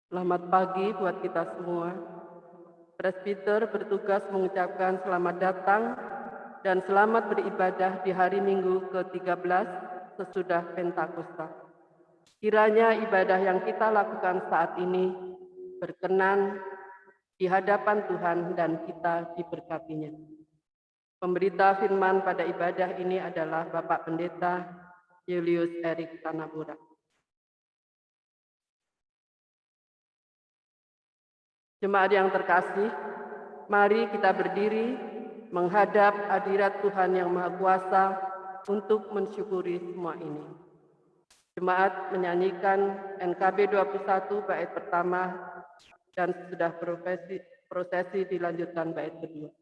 Selamat pagi buat kita semua. Presbiter bertugas mengucapkan selamat datang dan selamat beribadah di hari Minggu ke-13 sesudah Pentakosta. Kiranya ibadah yang kita lakukan saat ini berkenan di hadapan Tuhan dan kita diberkatinya. Pemberita firman pada ibadah ini adalah Bapak Pendeta Julius Erik Tanabura. Jemaat yang terkasih, mari kita berdiri menghadap hadirat Tuhan yang Maha Kuasa untuk mensyukuri semua ini. Jemaat menyanyikan NKB 21 bait pertama dan sudah prosesi dilanjutkan bait kedua.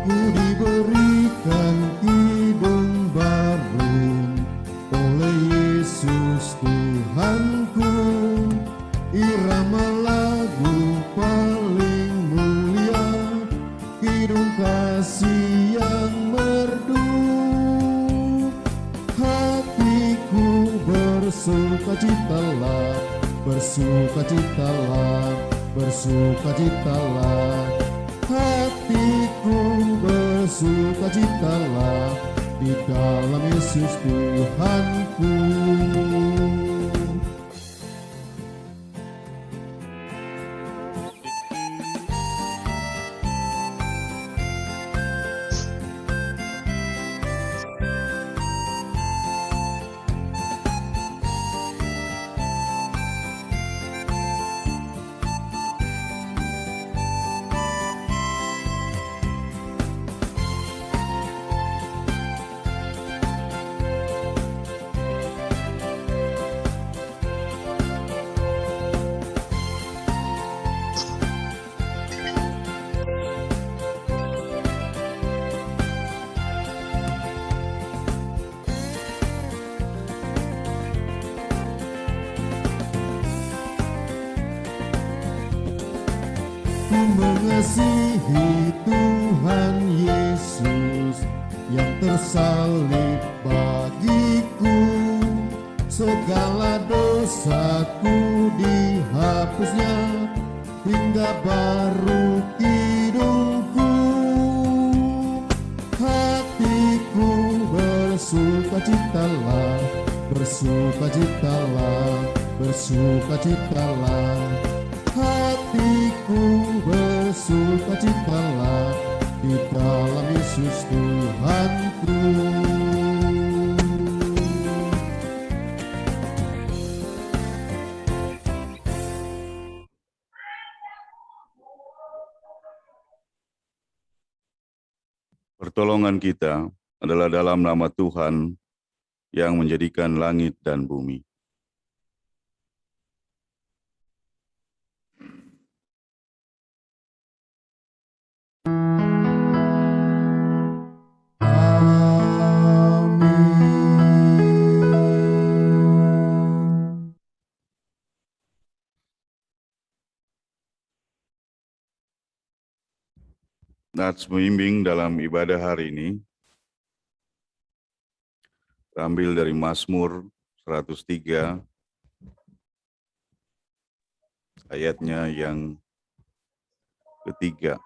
Ku diberikan hidung baru oleh Yesus Tuhanku, irama lagu paling mulia, hidung kasih yang merdu. Hatiku bersukacitalah, bersukacitalah, bersukacitalah. Hatiku bersukacitalah di dalam Yesus Tuhanku. Ku mengasihi Tuhan Yesus yang tersalib bagiku, segala dosaku dihapusnya hingga baru hidupku. Hatiku bersukacitalah, bersukacitalah, bersukacitalah. Hatiku bersukacitalah di dalam Yesus Tuhanku. Pertolongan kita adalah dalam nama Tuhan yang menjadikan langit dan bumi. Nats membimbing dalam ibadah hari ini terambil dari Mazmur 103 ayatnya yang ketiga.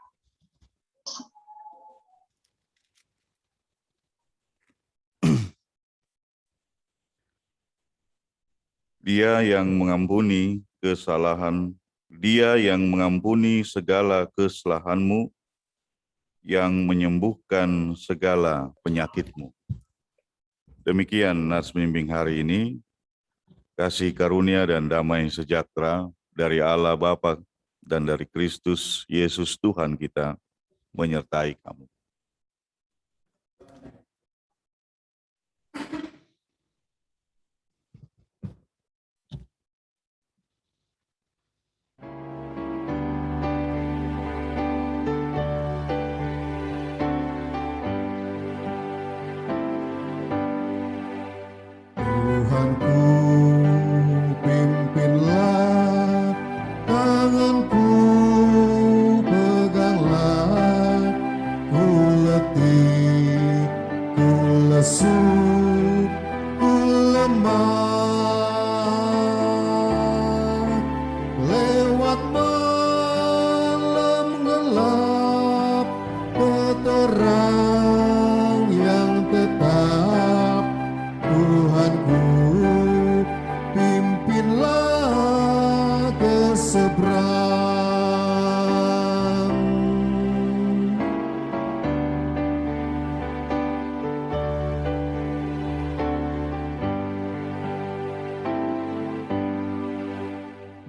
Dia yang mengampuni kesalahan, Dia yang mengampuni segala kesalahanmu, yang menyembuhkan segala penyakitmu. Demikian nats membimbing hari ini. Kasih karunia dan damai sejahtera dari Allah Bapa dan dari Kristus Yesus Tuhan kita menyertai kamu. Tuhanku, pimpinlah tanganku, peganglah, ku selamat lewat malam gelap, peterang yang tetap. Tuhanku, pimpinlah ke seberang.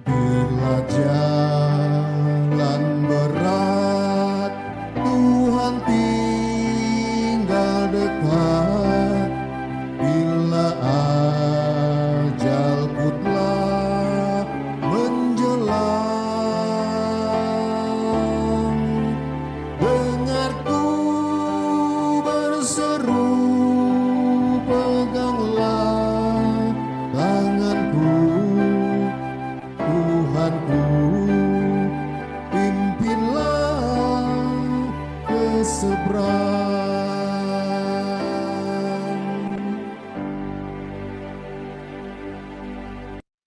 Bila jalan berat, Tuhan tinggal dekat. Bila ajalku telah menjelang, dengarku berseru, peganglah tanganku. Tuhanku, pimpinlah ke seberang.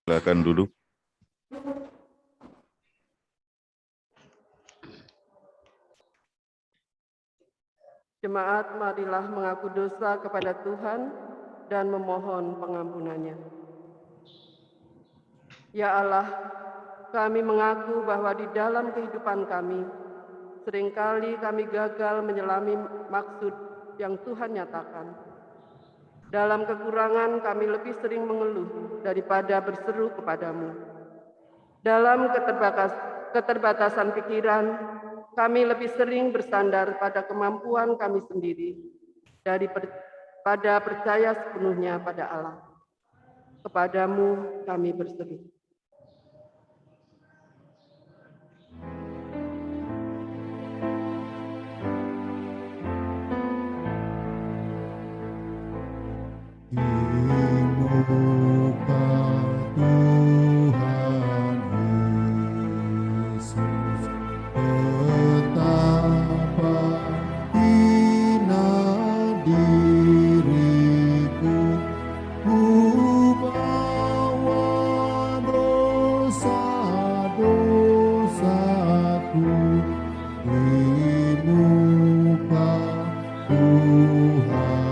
Silakan duduk. Jemaat, marilah mengaku dosa kepada Tuhan dan memohon pengampunannya. Ya Allah, kami mengaku bahwa di dalam kehidupan kami, seringkali kami gagal menyelami maksud yang Tuhan nyatakan. Dalam kekurangan kami lebih sering mengeluh daripada berseru kepadamu. Dalam keterbatasan pikiran, kami lebih sering bersandar pada kemampuan kami sendiri daripada percaya sepenuhnya pada Allah. Kepadamu kami berseru. Di muka Tuhan Yesus, betapa hina diriku, ku bawa dosa-dosaku di muka Tuhan.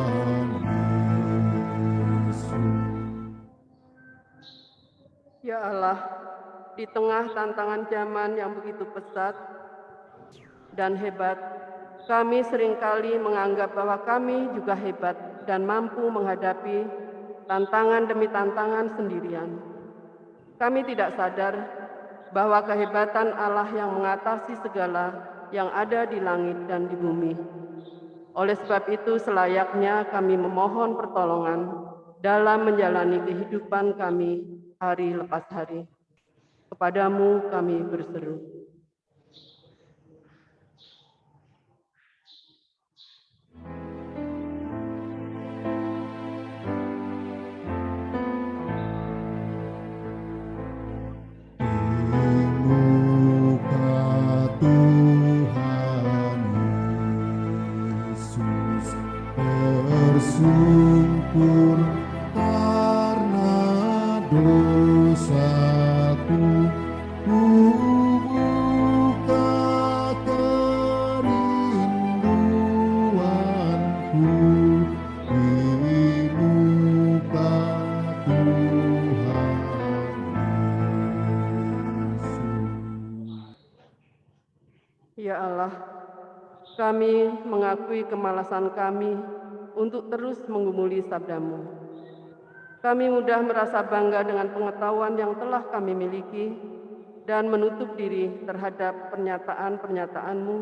Ya Allah, di tengah tantangan zaman yang begitu pesat dan hebat, kami seringkali menganggap bahwa kami juga hebat dan mampu menghadapi tantangan demi tantangan sendirian. Kami tidak sadar bahwa kehebatan Allah yang mengatasi segala yang ada di langit dan di bumi. Oleh sebab itu, selayaknya kami memohon pertolongan dalam menjalani kehidupan kami hari lepas hari. Kepadamu kami berseru. Bersungkur karena dosaku, ku buka kerinduanku di muka Tuhan Yesus. Ya Allah, kami mengakui kemalasan kami untuk terus menggumuli sabda-Mu. Kami mudah merasa bangga dengan pengetahuan yang telah kami miliki dan menutup diri terhadap pernyataan-pernyataan-Mu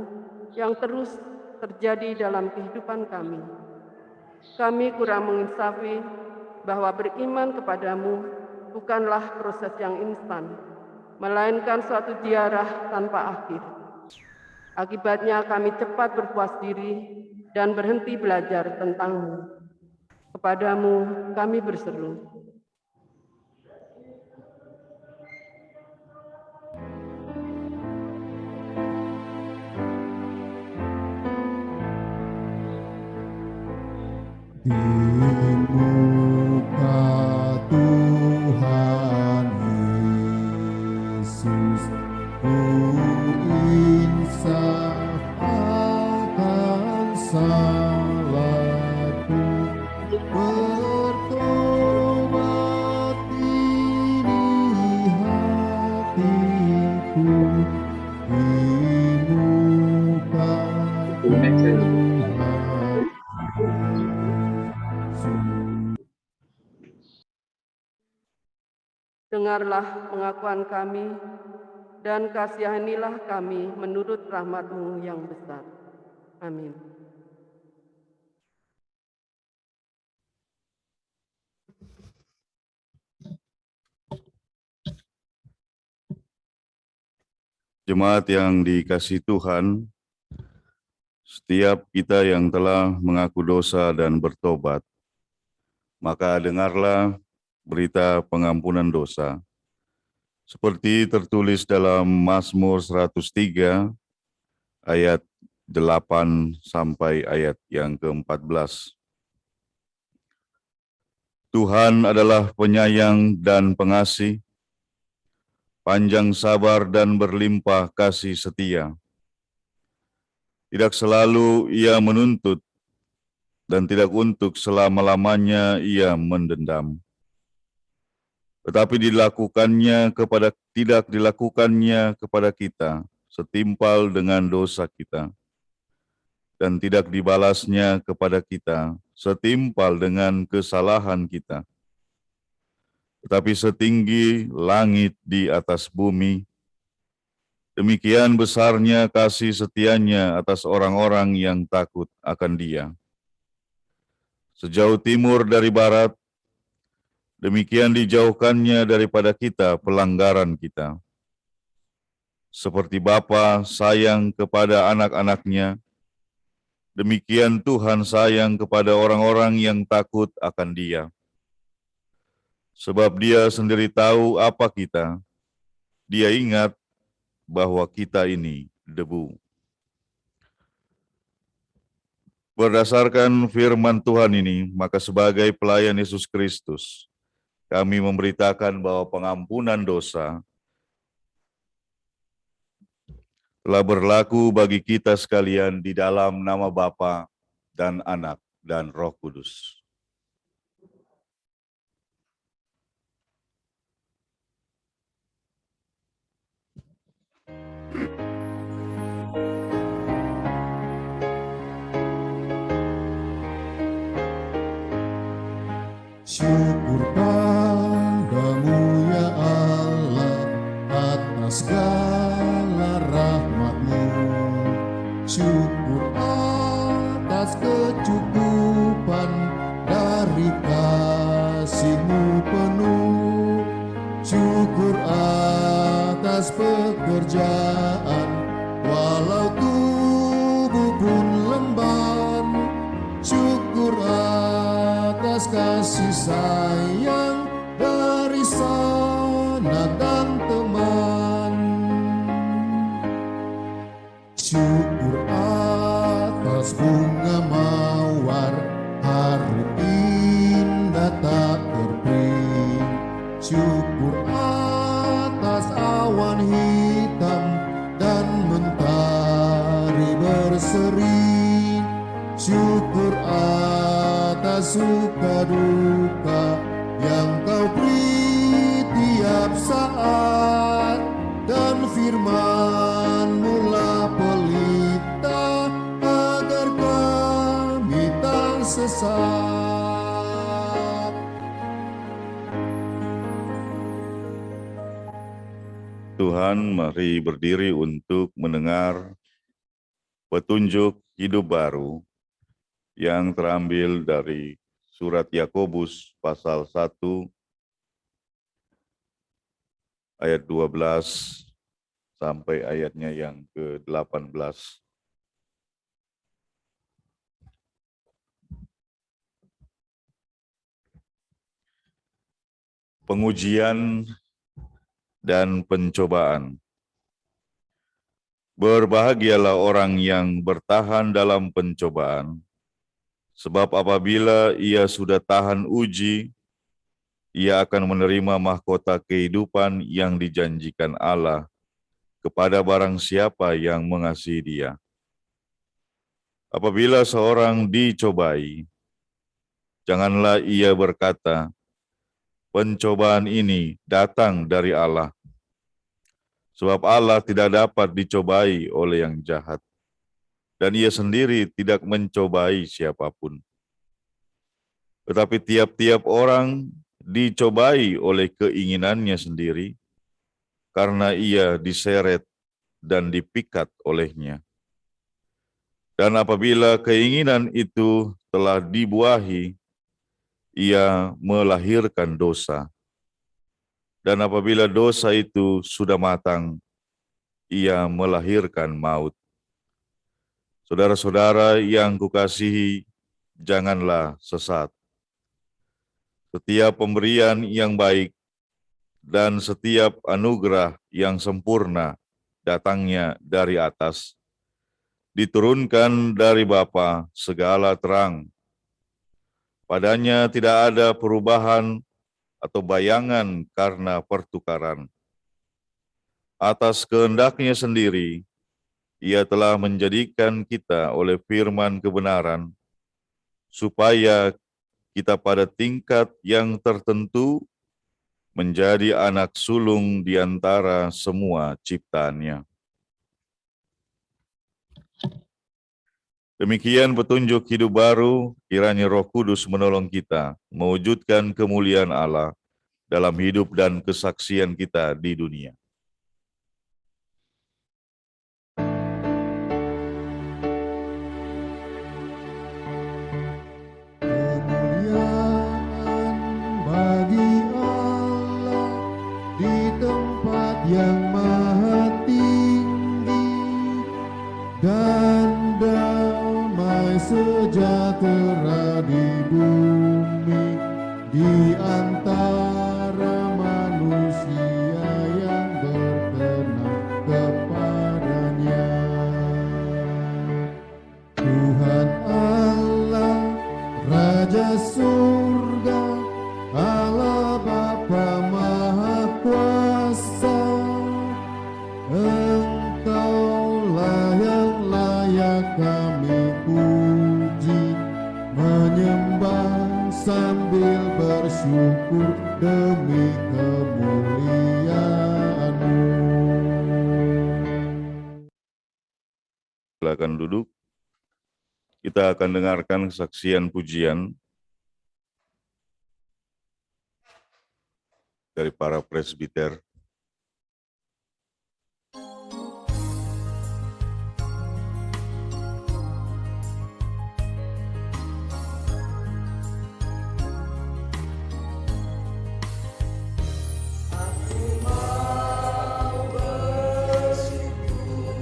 yang terus terjadi dalam kehidupan kami. Kami kurang menginsafi bahwa beriman kepadamu bukanlah proses yang instan, melainkan suatu ziarah tanpa akhir. Akibatnya kami cepat berpuas diri dan berhenti belajar tentang-Mu. Kepadamu kami berseru. Di muka Dengarlah pengakuan kami, dan kasihanilah kami menurut rahmat-Mu yang besar. Amin. Jemaat yang dikasihi Tuhan, setiap kita yang telah mengaku dosa dan bertobat, maka dengarlah berita pengampunan dosa. Seperti tertulis dalam Mazmur 103 ayat 8 sampai ayat yang ke-14. Tuhan adalah penyayang dan pengasih, panjang sabar dan berlimpah kasih setia. Tidak selalu ia menuntut, dan tidak untuk selama-lamanya ia mendendam. Tetapi tidak dilakukannya kepada kita setimpal dengan dosa kita, dan tidak dibalasnya kepada kita setimpal dengan kesalahan kita. Tetapi setinggi langit di atas bumi, demikian besarnya kasih setianya atas orang-orang yang takut akan Dia. Sejauh timur dari barat, demikian dijauhkannya daripada kita pelanggaran kita. Seperti Bapa sayang kepada anak-anaknya, demikian Tuhan sayang kepada orang-orang yang takut akan Dia. Sebab Dia sendiri tahu apa kita, Dia ingat bahwa kita ini debu. Berdasarkan firman Tuhan ini, maka sebagai pelayan Yesus Kristus, kami memberitakan bahwa pengampunan dosa telah berlaku bagi kita sekalian di dalam nama Bapa dan Anak dan Roh Kudus. Syukur padamu ya Allah atas segala rahmat-Mu. Syukur atas kecukupan dari kasih-Mu penuh. Syukur atas pekerjaan walau tubuh pun lemban. Syukur atas kasih sayang dari sanak dan teman. Syukur atas bunga mawar, harum indah tak terpering. Syukur atas awan hitam dan mentari berseri. Syukur atas suka duka yang Kau beri tiap saat, dan firman-Mu lah pelita agar kami tak sesat. Tuhan, mari berdiri untuk mendengar petunjuk hidup baru yang terambil dari surat Yakobus pasal 1 ayat 12 sampai ayatnya yang ke-18. Pengujian dan pencobaan. Berbahagialah orang yang bertahan dalam pencobaan, sebab apabila ia sudah tahan uji, ia akan menerima mahkota kehidupan yang dijanjikan Allah kepada barang siapa yang mengasihi Dia. Apabila seorang dicobai, janganlah ia berkata, "Pencobaan ini datang dari Allah." Sebab Allah tidak dapat dicobai oleh yang jahat, dan Ia sendiri tidak mencobai siapapun. Tetapi tiap-tiap orang dicobai oleh keinginannya sendiri, karena ia diseret dan dipikat olehnya. Dan apabila keinginan itu telah dibuahi, ia melahirkan dosa. Dan apabila dosa itu sudah matang, ia melahirkan maut. Saudara-saudara yang kukasihi, janganlah sesat. Setiap pemberian yang baik dan setiap anugerah yang sempurna datangnya dari atas, diturunkan dari Bapa segala terang. Padanya tidak ada perubahan atau bayangan karena pertukaran. Atas kehendaknya sendiri, Ia telah menjadikan kita oleh firman kebenaran, supaya kita pada tingkat yang tertentu menjadi anak sulung di antara semua ciptaannya. Demikian petunjuk hidup baru, kiranya Roh Kudus menolong kita mewujudkan kemuliaan Allah dalam hidup dan kesaksian kita di dunia. Yang maha tinggi dan damai sejahtera di bumi di antara manusia yang berkenan kepadanya. Tuhan Allah, Raja surga, Allah Bapa Maha Kuasa, Engkaulah yang layak kami puji, menyembah sambil bersyukur demi kemuliaan-Mu. Silakan duduk. Kita akan dengarkan kesaksian pujian dari para presbiter. Aku mau bersyukur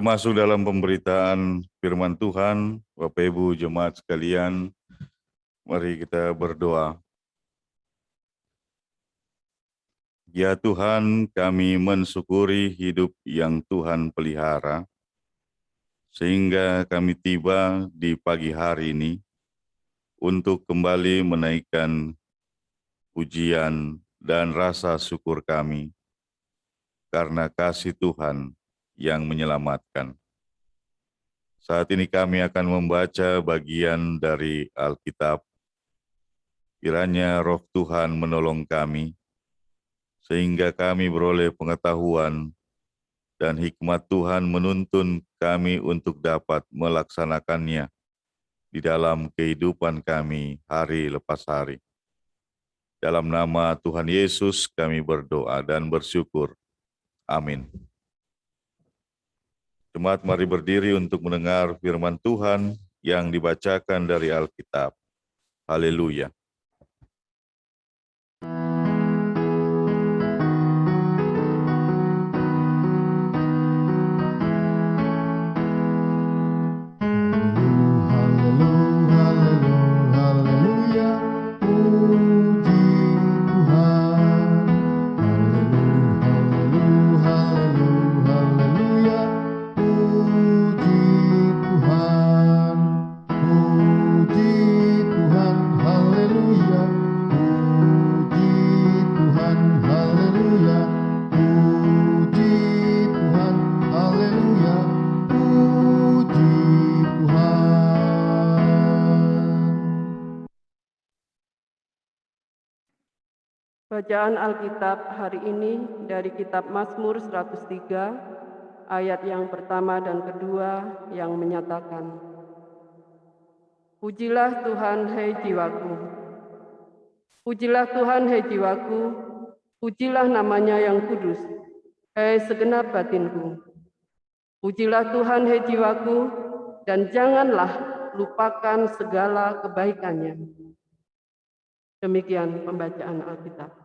masuk dalam pemberitaan firman Tuhan. Bapak Ibu jemaat sekalian, mari kita berdoa. Ya Tuhan, kami mensyukuri hidup yang Tuhan pelihara, sehingga kami tiba di pagi hari ini untuk kembali menaikkan pujian dan rasa syukur kami karena kasih Tuhan yang menyelamatkan. Saat ini kami akan membaca bagian dari Alkitab. Kiranya Roh Tuhan menolong kami, sehingga kami beroleh pengetahuan dan hikmat Tuhan menuntun kami untuk dapat melaksanakannya di dalam kehidupan kami hari lepas hari. Dalam nama Tuhan Yesus kami berdoa dan bersyukur. Amin. Jemaat, mari berdiri untuk mendengar firman Tuhan yang dibacakan dari Alkitab. Haleluya. Bacaan Alkitab hari ini dari kitab Mazmur 103, ayat yang pertama dan kedua yang menyatakan, Pujilah Tuhan, hai jiwaku. Pujilah Tuhan, hai jiwaku. Pujilah namanya yang kudus, hai segenap batinku. Pujilah Tuhan, hai jiwaku, dan janganlah lupakan segala kebaikannya. Demikian pembacaan Alkitab.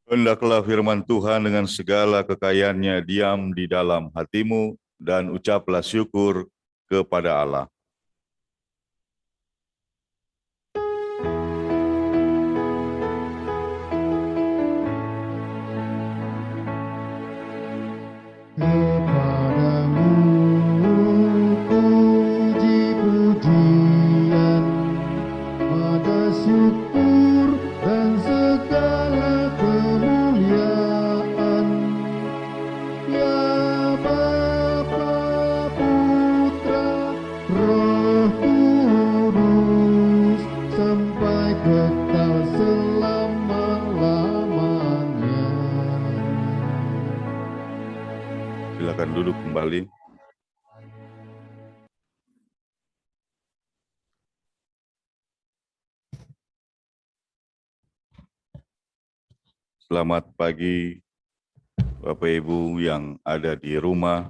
Hendaklah firman Tuhan dengan segala kekayaannya diam di dalam hatimu dan ucaplah syukur kepada Allah. Kepadamu puji-pujian, pada syukur dan segala kemuliaan. Ya Bapa, Putra, Roh Kudus, sampai kekal selama-lamanya. Silakan duduk kembali. Selamat pagi Bapak Ibu yang ada di rumah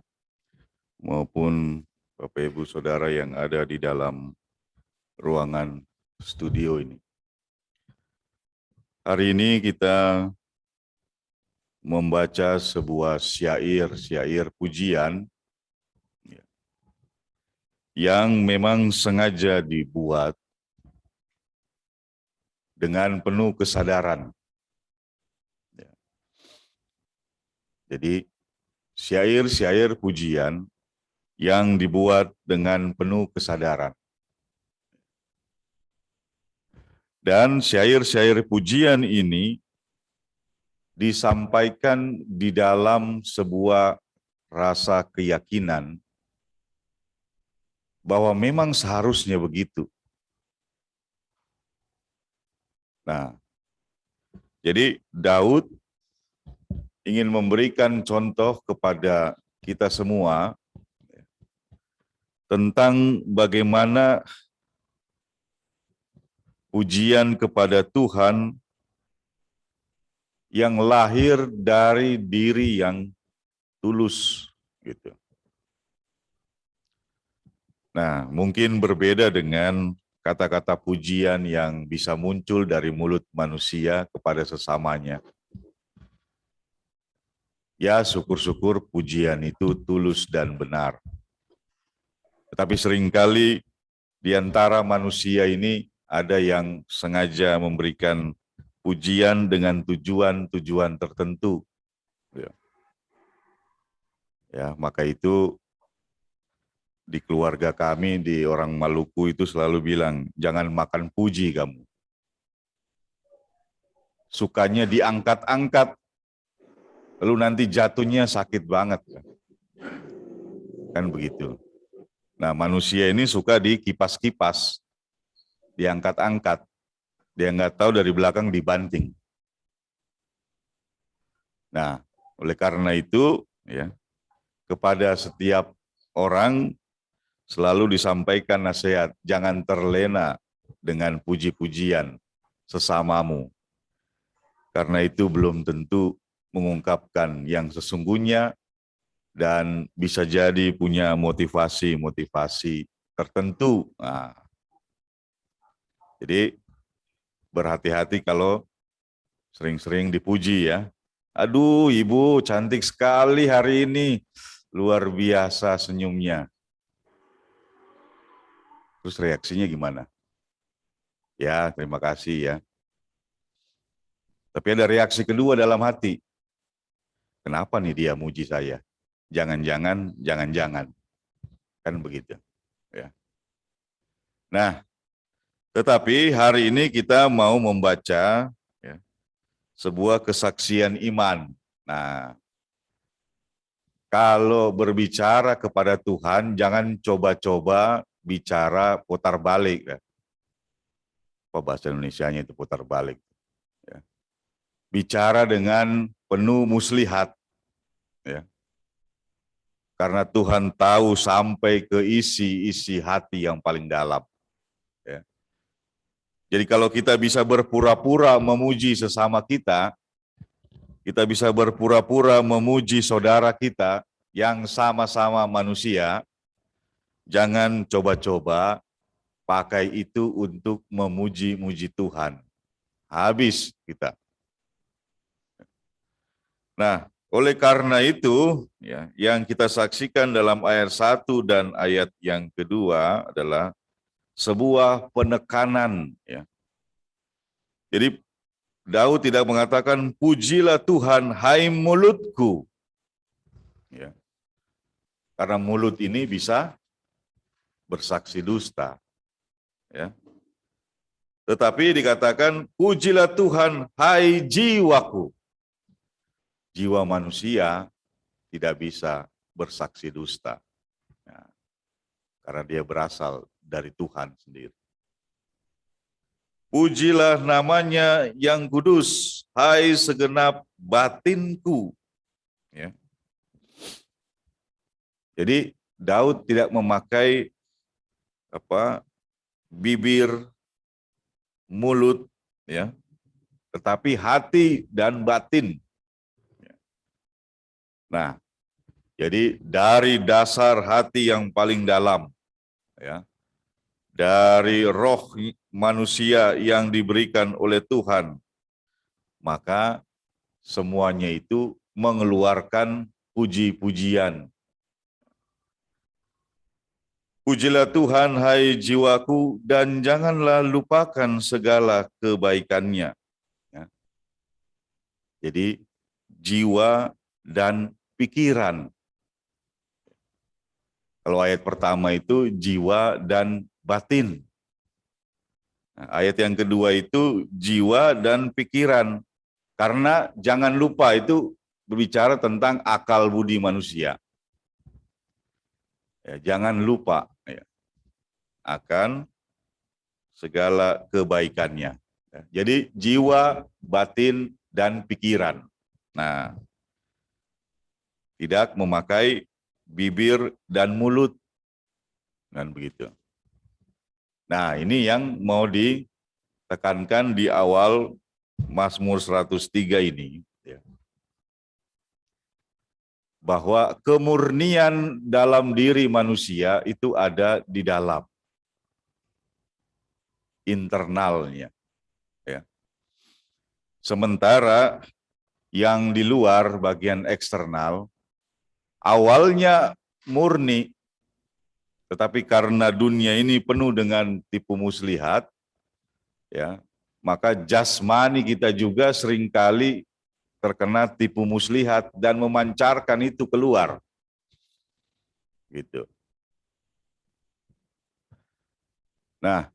maupun Bapak Ibu Saudara yang ada di dalam ruangan studio ini. Hari ini kita membaca sebuah syair pujian yang memang sengaja dibuat dengan penuh kesadaran. Jadi syair pujian yang dibuat dengan penuh kesadaran. Dan syair pujian ini disampaikan di dalam sebuah rasa keyakinan bahwa memang seharusnya begitu. Nah, jadi Daud ingin memberikan contoh kepada kita semua tentang bagaimana pujian kepada Tuhan yang lahir dari diri yang tulus, gitu. Nah, mungkin berbeda dengan kata-kata pujian yang bisa muncul dari mulut manusia kepada sesamanya, Ya, syukur-syukur pujian itu tulus dan benar. Tetapi seringkali di antara manusia ini ada yang sengaja memberikan pujian dengan tujuan-tujuan tertentu. Ya, maka itu di keluarga kami, di orang Maluku itu selalu bilang, jangan makan puji kamu. Sukanya diangkat-angkat, lalu nanti jatuhnya sakit banget. Kan begitu. Nah, manusia ini suka dikipas-kipas, diangkat-angkat. Dia nggak tahu dari belakang dibanting. Nah, oleh karena itu, ya, kepada setiap orang selalu disampaikan nasihat, jangan terlena dengan puji-pujian sesamamu. Karena itu belum tentu mengungkapkan yang sesungguhnya dan bisa jadi punya motivasi-motivasi tertentu. Nah, jadi berhati-hati kalau sering-sering dipuji ya. Aduh, ibu cantik sekali hari ini. Luar biasa senyumnya. Terus reaksinya gimana? Ya, terima kasih ya. Tapi ada reaksi kedua dalam hati. Kenapa nih dia muji saya? Jangan-jangan, jangan-jangan. Kan begitu. Ya. Nah, tetapi hari ini kita mau membaca ya, sebuah kesaksian iman. Nah, kalau berbicara kepada Tuhan, jangan coba-coba bicara putar balik. Ya. Apa bahasa Indonesianya itu putar balik. Ya. Bicara dengan penuh muslihat. Ya. Karena Tuhan tahu sampai ke isi hati yang paling dalam. Ya. Jadi kalau kita bisa berpura-pura memuji sesama kita bisa berpura-pura memuji saudara kita yang sama-sama manusia, jangan coba-coba pakai itu untuk memuji-muji Tuhan. Habis kita. Nah, oleh karena itu, ya, yang kita saksikan dalam ayat 1 dan ayat yang kedua adalah sebuah penekanan. Ya. Jadi, Daud tidak mengatakan, pujilah Tuhan, hai mulutku. Ya. Karena mulut ini bisa bersaksi dusta. Ya. Tetapi dikatakan, pujilah Tuhan, hai jiwaku. Jiwa manusia tidak bisa bersaksi dusta. Ya. Karena dia berasal dari Tuhan sendiri. Pujilah namanya yang kudus, hai segenap batinku. Ya. Jadi Daud tidak memakai bibir, mulut, ya, tetapi hati dan batin. Nah, jadi dari dasar hati yang paling dalam, ya, dari roh manusia yang diberikan oleh Tuhan, maka semuanya itu mengeluarkan puji-pujian. Pujilah Tuhan, hai jiwaku, dan janganlah lupakan segala kebaikannya. Ya. Jadi jiwa dan pikiran. Kalau ayat pertama itu jiwa dan batin. Nah, ayat yang kedua itu jiwa dan pikiran. Karena jangan lupa itu berbicara tentang akal budi manusia. Ya, jangan lupa ya, akan segala kebaikannya. Ya, jadi jiwa, batin, dan pikiran. Nah, tidak memakai bibir dan mulut. Dan begitu. Nah, ini yang mau ditekankan di awal Mazmur 103 ini. Ya. Bahwa kemurnian dalam diri manusia itu ada di dalam. Internalnya. Ya. Sementara yang di luar bagian eksternal awalnya murni, tetapi karena dunia ini penuh dengan tipu muslihat, ya, maka jasmani kita juga seringkali terkena tipu muslihat dan memancarkan itu keluar. Gitu. Nah,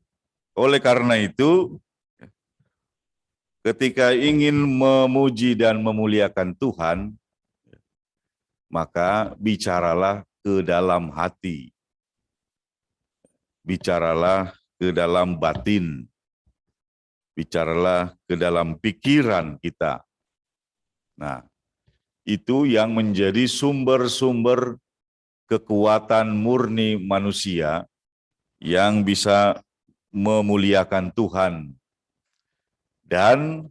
oleh karena itu, ketika ingin memuji dan memuliakan Tuhan, maka bicaralah ke dalam hati. Bicaralah ke dalam batin. Bicaralah ke dalam pikiran kita. Nah, itu yang menjadi sumber-sumber kekuatan murni manusia yang bisa memuliakan Tuhan. Dan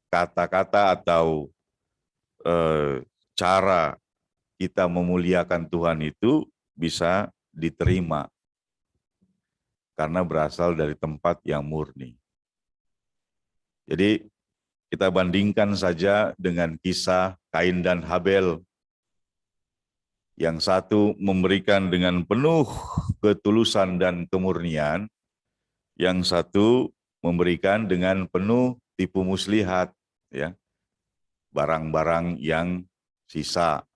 kata-kata atau cara kita memuliakan Tuhan itu bisa diterima karena berasal dari tempat yang murni. Jadi kita bandingkan saja dengan kisah Kain dan Habel. Yang satu memberikan dengan penuh ketulusan dan kemurnian, yang satu memberikan dengan penuh tipu muslihat, ya, barang-barang yang sisa.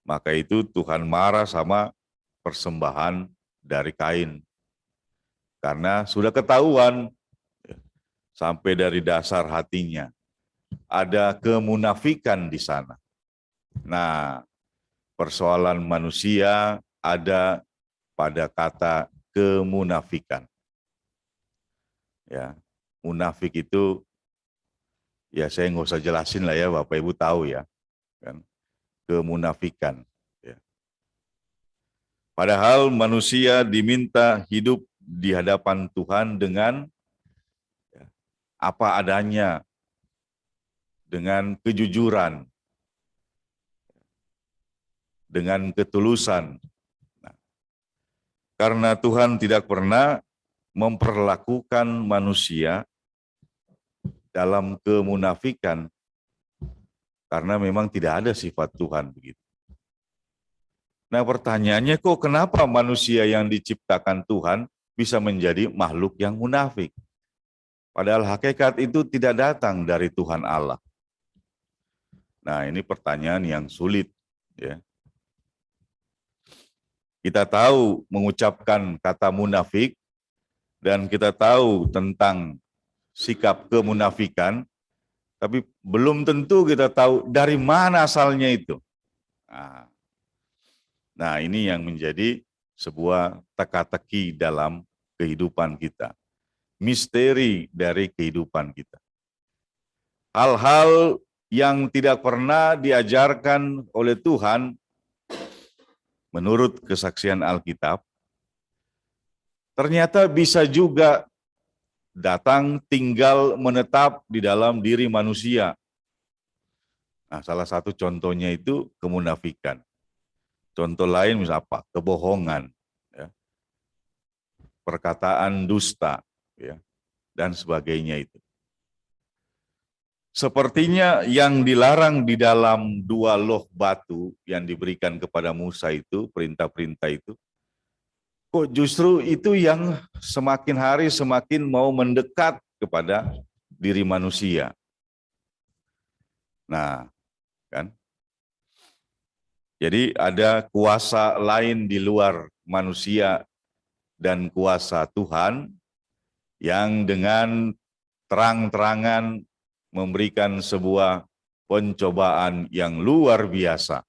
Maka itu Tuhan marah sama persembahan dari Kain. Karena sudah ketahuan sampai dari dasar hatinya ada kemunafikan di sana. Nah, persoalan manusia ada pada kata kemunafikan. Ya, munafik itu, ya saya nggak usah jelasin lah ya, Bapak Ibu tahu ya, kan? Kemunafikan. Ya. Padahal manusia diminta hidup di hadapan Tuhan dengan apa adanya, dengan kejujuran, dengan ketulusan. Nah, karena Tuhan tidak pernah memperlakukan manusia dalam kemunafikan, karena memang tidak ada sifat Tuhan begitu. Nah, pertanyaannya kok kenapa manusia yang diciptakan Tuhan bisa menjadi makhluk yang munafik? Padahal hakikat itu tidak datang dari Tuhan Allah. Nah, ini pertanyaan yang sulit, ya. Kita tahu mengucapkan kata munafik dan kita tahu tentang sikap kemunafikan, tapi belum tentu kita tahu dari mana asalnya itu. Nah, ini yang menjadi sebuah teka-teki dalam kehidupan kita. Misteri dari kehidupan kita. Hal-hal yang tidak pernah diajarkan oleh Tuhan menurut kesaksian Alkitab, ternyata bisa juga datang tinggal menetap di dalam diri manusia. Nah, salah satu contohnya itu kemunafikan. Contoh lain misalnya apa? Kebohongan, ya. Perkataan dusta, ya, dan sebagainya itu. Sepertinya yang dilarang di dalam 2 loh batu yang diberikan kepada Musa itu, perintah-perintah itu, kok justru itu yang semakin hari semakin mau mendekat kepada diri manusia. Nah, kan? Jadi ada kuasa lain di luar manusia dan kuasa Tuhan yang dengan terang-terangan memberikan sebuah pencobaan yang luar biasa,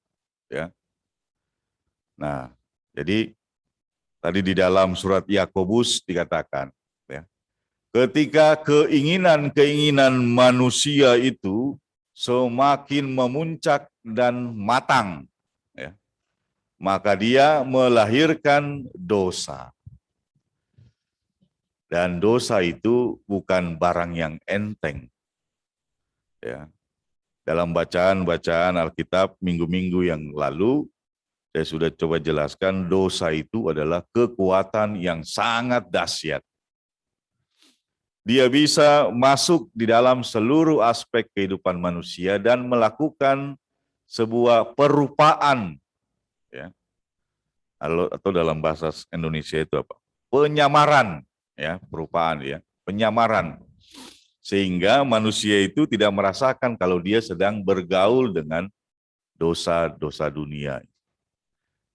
ya. Nah, jadi tadi di dalam surat Yakobus dikatakan, ya, ketika keinginan-keinginan manusia itu semakin memuncak dan matang, ya, maka dia melahirkan dosa. Dan dosa itu bukan barang yang enteng. Ya. Dalam bacaan-bacaan Alkitab minggu-minggu yang lalu, saya sudah coba jelaskan dosa itu adalah kekuatan yang sangat dahsyat. Dia bisa masuk di dalam seluruh aspek kehidupan manusia dan melakukan sebuah perupaan, ya, atau dalam bahasa Indonesia itu apa? Penyamaran, ya, perupaan, ya, penyamaran, sehingga manusia itu tidak merasakan kalau dia sedang bergaul dengan dosa-dosa dunia.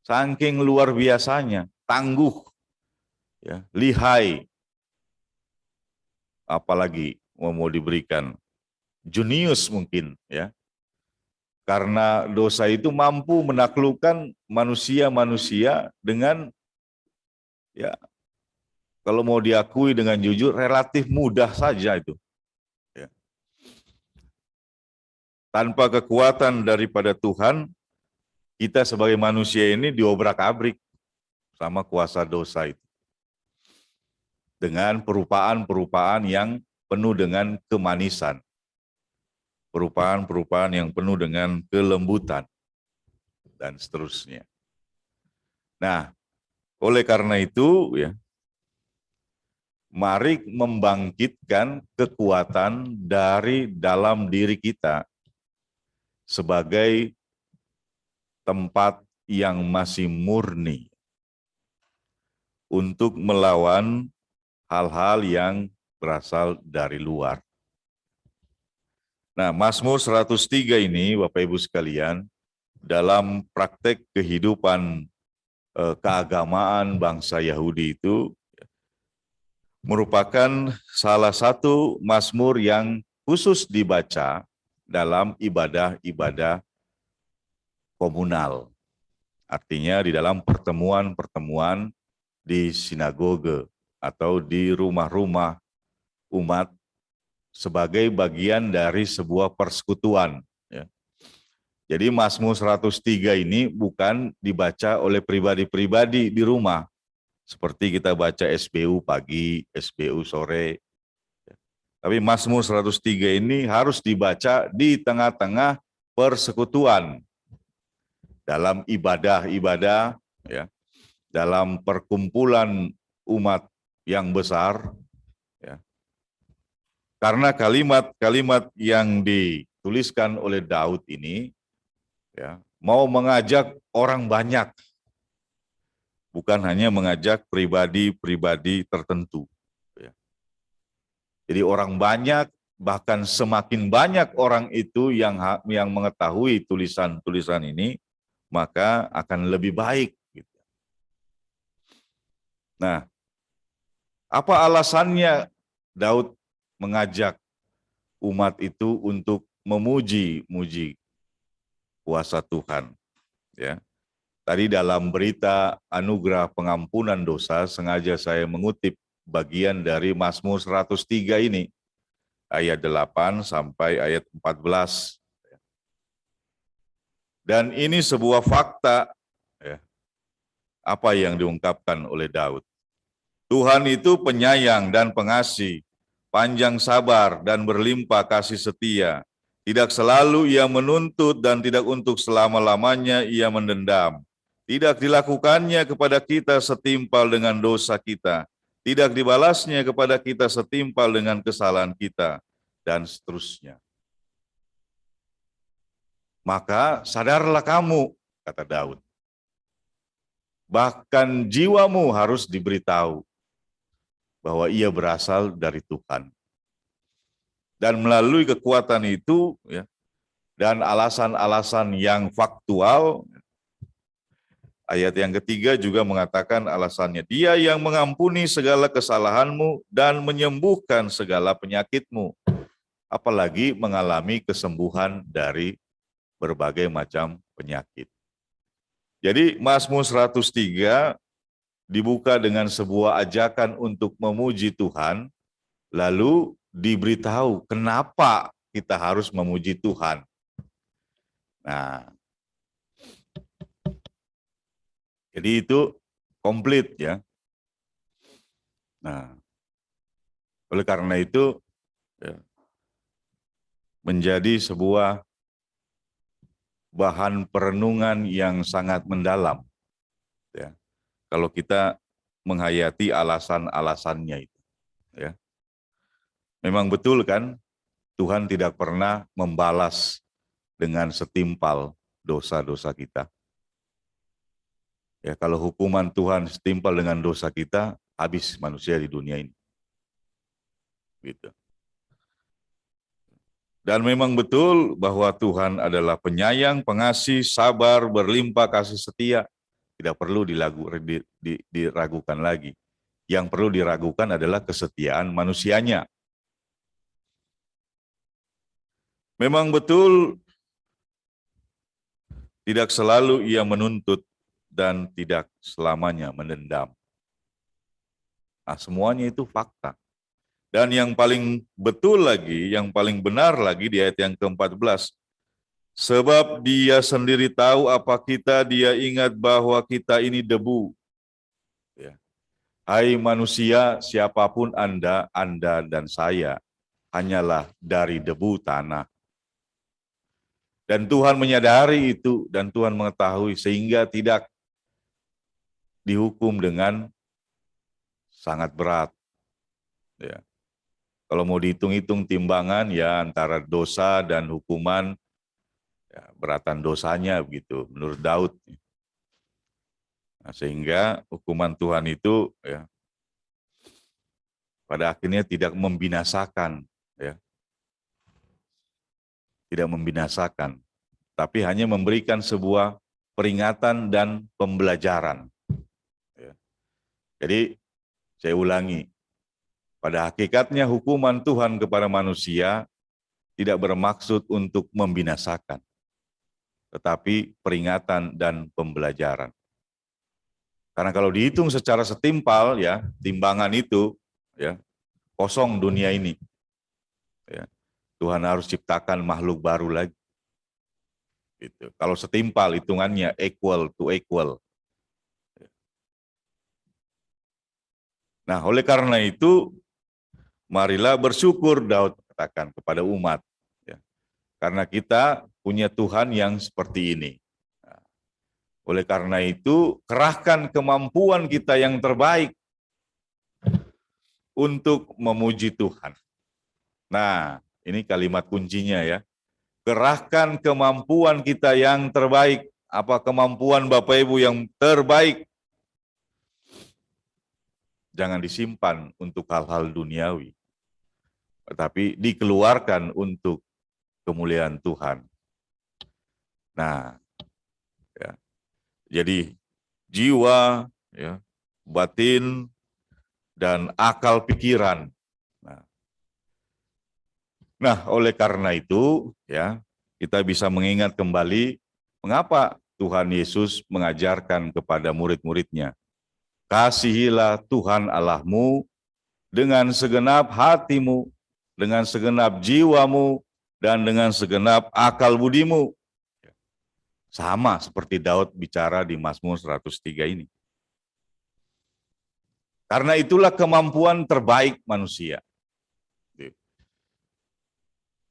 Saking luar biasanya, tangguh, ya, lihai, apalagi mau diberikan jenius mungkin, ya, karena dosa itu mampu menaklukkan manusia-manusia dengan, ya, kalau mau diakui dengan jujur relatif mudah saja itu, ya. Tanpa kekuatan daripada Tuhan, kita sebagai manusia ini diobrak-abrik sama kuasa dosa itu dengan perupaan-perupaan yang penuh dengan kemanisan, perupaan-perupaan yang penuh dengan kelembutan, dan seterusnya. Nah, oleh karena itu, ya, mari membangkitkan kekuatan dari dalam diri kita sebagai tempat yang masih murni untuk melawan hal-hal yang berasal dari luar. Nah, Mazmur 103 ini, Bapak Ibu sekalian, dalam praktek kehidupan keagamaan bangsa Yahudi itu merupakan salah satu mazmur yang khusus dibaca dalam ibadah-ibadah komunal. Artinya di dalam pertemuan-pertemuan di sinagoge atau di rumah-rumah umat sebagai bagian dari sebuah persekutuan. Ya. Jadi Mazmur 103 ini bukan dibaca oleh pribadi-pribadi di rumah, seperti kita baca SBU pagi, SBU sore. Tapi Mazmur 103 ini harus dibaca di tengah-tengah persekutuan, dalam ibadah-ibadah, ya, dalam perkumpulan umat yang besar, ya. Karena kalimat-kalimat yang dituliskan oleh Daud ini, ya, mau mengajak orang banyak, bukan hanya mengajak pribadi-pribadi tertentu. Ya. Jadi orang banyak, bahkan semakin banyak orang itu yang mengetahui tulisan-tulisan ini, maka akan lebih baik. Nah, apa alasannya Daud mengajak umat itu untuk memuji kuasa Tuhan? Ya, tadi dalam berita anugerah pengampunan dosa, sengaja saya mengutip bagian dari Mazmur 103 ini, ayat 8 sampai ayat 14. Dan ini sebuah fakta, ya, apa yang diungkapkan oleh Daud. Tuhan itu penyayang dan pengasih, panjang sabar dan berlimpah kasih setia. Tidak selalu ia menuntut dan tidak untuk selama-lamanya ia mendendam. Tidak dilakukannya kepada kita setimpal dengan dosa kita. Tidak dibalasnya kepada kita setimpal dengan kesalahan kita, dan seterusnya. Maka sadarlah kamu, kata Daud. Bahkan jiwamu harus diberitahu bahwa ia berasal dari Tuhan. Dan melalui kekuatan itu, ya, dan alasan-alasan yang faktual, ayat yang ketiga juga mengatakan alasannya, Dia yang mengampuni segala kesalahanmu dan menyembuhkan segala penyakitmu, apalagi mengalami kesembuhan dari berbagai macam penyakit. Jadi Mazmur 103 dibuka dengan sebuah ajakan untuk memuji Tuhan, lalu diberitahu kenapa kita harus memuji Tuhan. Nah, jadi itu komplit, ya. Nah, oleh karena itu, ya, menjadi sebuah bahan perenungan yang sangat mendalam, ya, kalau kita menghayati alasan-alasannya itu, ya. Memang betul kan, Tuhan tidak pernah membalas dengan setimpal dosa-dosa kita. Ya, kalau hukuman Tuhan setimpal dengan dosa kita, habis manusia di dunia ini. Gitu. Dan memang betul bahwa Tuhan adalah penyayang, pengasih, sabar, berlimpah kasih setia. Tidak perlu diragukan lagi. Yang perlu diragukan adalah kesetiaan manusianya. Memang betul tidak selalu ia menuntut dan tidak selamanya mendendam. Nah, semuanya itu fakta. Dan yang paling betul lagi, yang paling benar lagi di ayat yang ke-14, sebab dia sendiri tahu apa kita, dia ingat bahwa kita ini debu. Ya. Hai manusia, siapapun Anda dan saya, hanyalah dari debu tanah. Dan Tuhan menyadari itu, dan Tuhan mengetahui, sehingga tidak dihukum dengan sangat berat. Ya. Kalau mau dihitung-hitung timbangan, ya antara dosa dan hukuman, ya, beratan dosanya begitu, menurut Daud. Nah, sehingga hukuman Tuhan itu ya pada akhirnya tidak membinasakan, ya, tidak membinasakan, tapi hanya memberikan sebuah peringatan dan pembelajaran. Ya. Jadi saya ulangi, pada hakikatnya hukuman Tuhan kepada manusia tidak bermaksud untuk membinasakan, tetapi peringatan dan pembelajaran. Karena kalau dihitung secara setimpal, ya timbangan itu, ya kosong dunia ini. Ya, Tuhan harus ciptakan makhluk baru lagi. Gitu. Kalau setimpal hitungannya equal to equal. Nah, oleh karena itu, marilah bersyukur, Daud katakan kepada umat. Ya. Karena kita punya Tuhan yang seperti ini. Nah, oleh karena itu, kerahkan kemampuan kita yang terbaik untuk memuji Tuhan. Nah, ini kalimat kuncinya ya. Kerahkan kemampuan kita yang terbaik. Apa kemampuan Bapak Ibu yang terbaik? Jangan disimpan untuk hal-hal duniawi, tetapi dikeluarkan untuk kemuliaan Tuhan. Nah, ya, jadi jiwa, ya, batin, dan akal pikiran. Nah, oleh karena itu, ya, kita bisa mengingat kembali mengapa Tuhan Yesus mengajarkan kepada murid-muridnya, kasihilah Tuhan Allahmu dengan segenap hatimu, dengan segenap jiwamu, dan dengan segenap akal budimu. Sama seperti Daud bicara di Mazmur 103 ini. Karena itulah kemampuan terbaik manusia.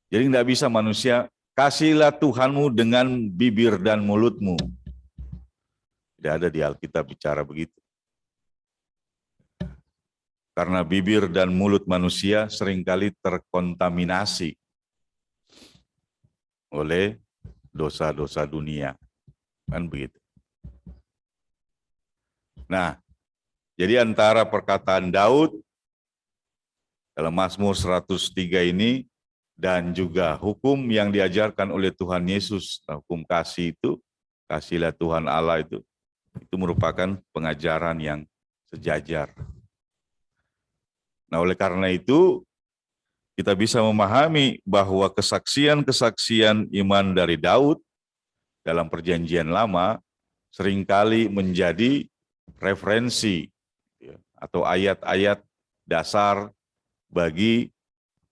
Jadi tidak bisa manusia, kasihlah Tuhanmu dengan bibir dan mulutmu. Tidak ada di Alkitab bicara begitu. Karena bibir dan mulut manusia seringkali terkontaminasi oleh dosa-dosa dunia. Kan begitu. Nah, jadi antara perkataan Daud dalam Mazmur 103 ini dan juga hukum yang diajarkan oleh Tuhan Yesus, hukum kasih itu, kasihlah Tuhan Allah itu merupakan pengajaran yang sejajar. Nah, oleh karena itu, kita bisa memahami bahwa kesaksian-kesaksian iman dari Daud dalam Perjanjian Lama seringkali menjadi referensi atau ayat-ayat dasar bagi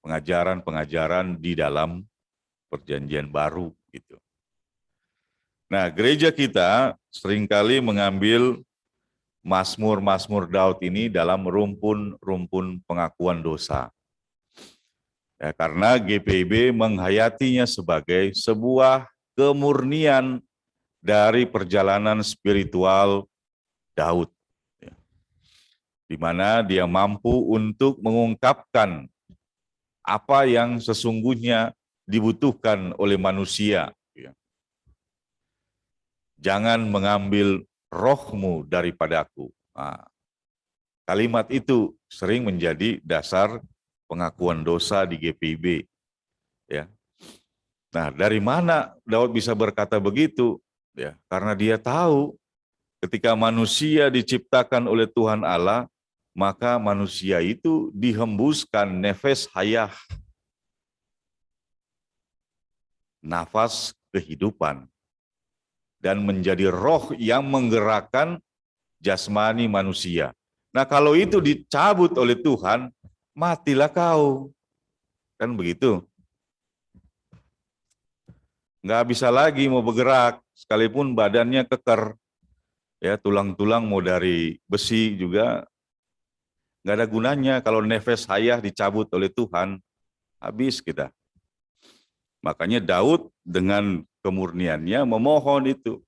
pengajaran-pengajaran di dalam Perjanjian Baru. Gitu. Nah, gereja kita seringkali mengambil Mazmur Daud ini dalam rumpun pengakuan dosa. Ya, karena GPIB menghayatinya sebagai sebuah kemurnian dari perjalanan spiritual Daud. Ya, di mana dia mampu untuk mengungkapkan apa yang sesungguhnya dibutuhkan oleh manusia. Jangan mengambil rohmu daripadaku. Nah, kalimat itu sering menjadi dasar pengakuan dosa di GPIB. Ya. Nah, dari mana Daud bisa berkata begitu? Ya, karena dia tahu ketika manusia diciptakan oleh Tuhan Allah, maka manusia itu dihembuskan nefes hayah, nafas kehidupan, dan menjadi roh yang menggerakkan jasmani manusia. Nah, kalau itu dicabut oleh Tuhan, matilah kau. Kan begitu. Nggak bisa lagi mau bergerak, sekalipun badannya keker. Ya, tulang-tulang mau dari besi juga nggak ada gunanya kalau nefes hayah dicabut oleh Tuhan, habis kita. Makanya Daud dengan kemurniannya memohon itu.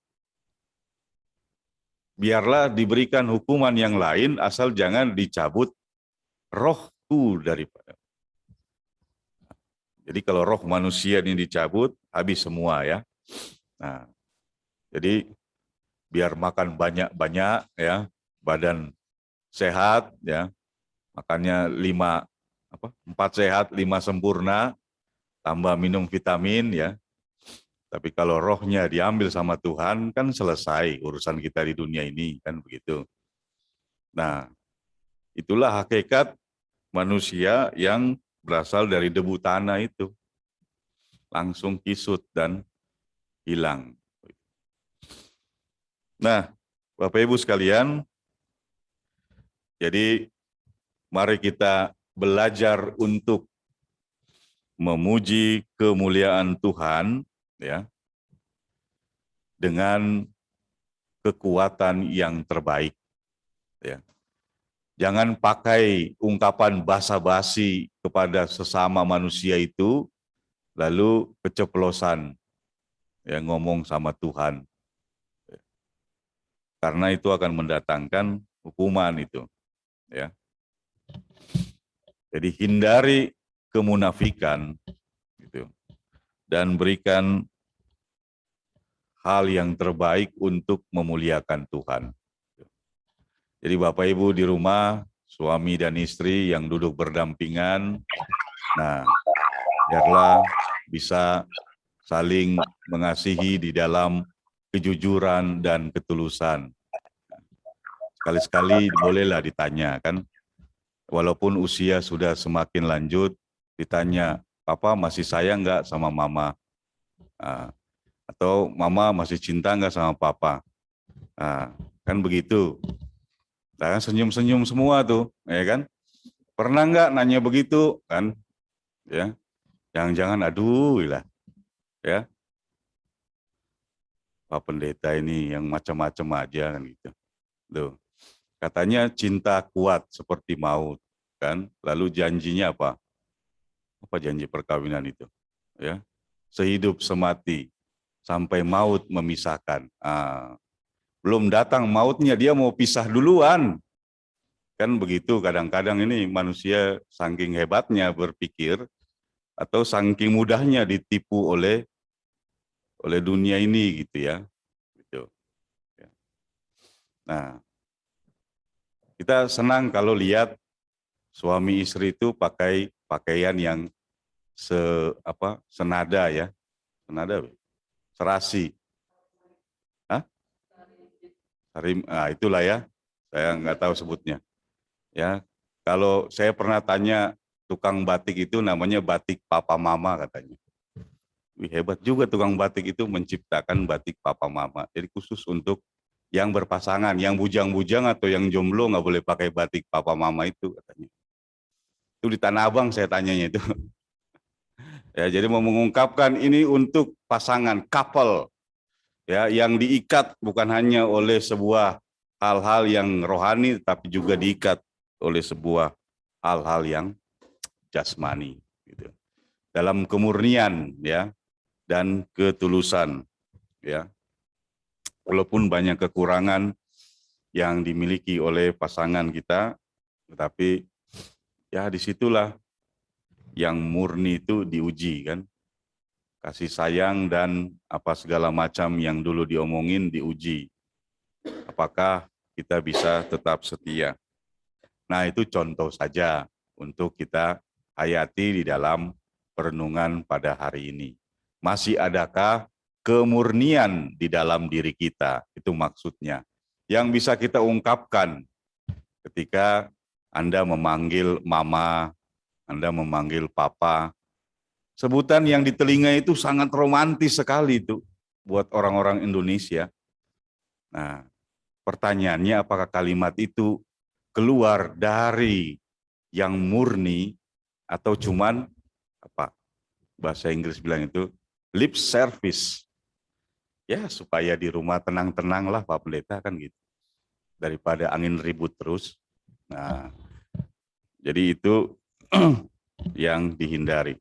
Biarlah diberikan hukuman yang lain asal jangan dicabut rohku daripada. Jadi kalau roh manusia ini dicabut, habis semua ya. Nah, jadi biar makan banyak-banyak ya, badan sehat ya, makannya 4 sehat, 5 sempurna, tambah minum vitamin ya. Tapi kalau rohnya diambil sama Tuhan, kan selesai urusan kita di dunia ini, kan begitu. Nah, itulah hakikat manusia yang berasal dari debu tanah itu. Langsung kisut dan hilang. Nah, Bapak Ibu sekalian, jadi mari kita belajar untuk memuji kemuliaan Tuhan ya dengan kekuatan yang terbaik ya. Jangan pakai ungkapan basa-basi kepada sesama manusia itu lalu keceplosan ya ngomong sama Tuhan. Karena itu akan mendatangkan hukuman itu ya. Jadi hindari kemunafikan gitu dan berikan hal yang terbaik untuk memuliakan Tuhan. Jadi Bapak Ibu di rumah, suami dan istri yang duduk berdampingan, nah biarlah bisa saling mengasihi di dalam kejujuran dan ketulusan. Sekali-sekali bolehlah ditanya kan, walaupun usia sudah semakin lanjut, ditanya, Papa masih sayang nggak sama Mama? Nah, atau Mama masih cinta nggak sama Papa? Nah, kan begitu. Nah, senyum-senyum semua tuh, ya kan? Pernah nggak nanya begitu kan? Ya, jangan-jangan aduh lah, ya. Pak Pendeta ini yang macam-macam aja kan gitu. Tuh. Katanya cinta kuat seperti maut, kan? Lalu janjinya apa? Apa janji perkawinan itu? Ya, sehidup semati sampai maut memisahkan. Belum datang mautnya dia mau pisah duluan. Kan begitu kadang-kadang ini manusia saking hebatnya berpikir atau saking mudahnya ditipu oleh dunia ini gitu ya. Gitu. Nah, kita senang kalau lihat suami istri itu pakai pakaian yang senada ya. Senada, serasi. Hah? Itulah ya. Saya nggak tahu sebutnya. Ya, kalau saya pernah tanya tukang batik itu namanya batik papa mama katanya. Wih, hebat juga tukang batik itu menciptakan batik papa mama. Jadi khusus untuk yang berpasangan, yang bujang-bujang atau yang jomblo nggak boleh pakai batik papa mama itu katanya. Itu di Tanah Abang saya tanyanya itu. Ya, jadi mau mengungkapkan ini untuk pasangan couple ya yang diikat bukan hanya oleh sebuah hal-hal yang rohani tapi juga diikat oleh sebuah hal-hal yang jasmani gitu. Dalam kemurnian ya dan ketulusan ya. Walaupun banyak kekurangan yang dimiliki oleh pasangan kita, tetapi ya disitulah yang murni itu diuji kan. Kasih sayang dan apa segala macam yang dulu diomongin diuji. Apakah kita bisa tetap setia? Nah, itu contoh saja untuk kita hayati di dalam perenungan pada hari ini. Masih adakah kemurnian di dalam diri kita? Itu maksudnya. Yang bisa kita ungkapkan ketika Anda memanggil mama, Anda memanggil papa. Sebutan yang di telinga itu sangat romantis sekali itu buat orang-orang Indonesia. Nah, pertanyaannya apakah kalimat itu keluar dari yang murni atau cuman apa bahasa Inggris bilang itu lip service. Ya, supaya di rumah tenang-tenang lah Pak Pendeta kan gitu. Daripada angin ribut terus. Nah, jadi itu yang dihindari.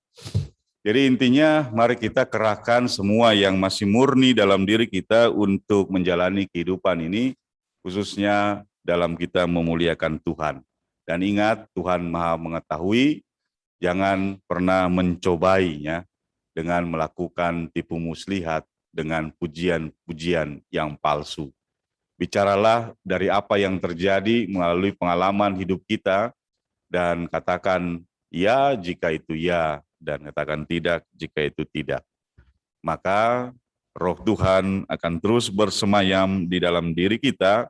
Jadi intinya mari kita kerahkan semua yang masih murni dalam diri kita untuk menjalani kehidupan ini, khususnya dalam kita memuliakan Tuhan. Dan ingat, Tuhan Maha mengetahui, jangan pernah mencobainya dengan melakukan tipu muslihat dengan pujian-pujian yang palsu. Bicaralah dari apa yang terjadi melalui pengalaman hidup kita, dan katakan ya jika itu ya, dan katakan tidak jika itu tidak. Maka Roh Tuhan akan terus bersemayam di dalam diri kita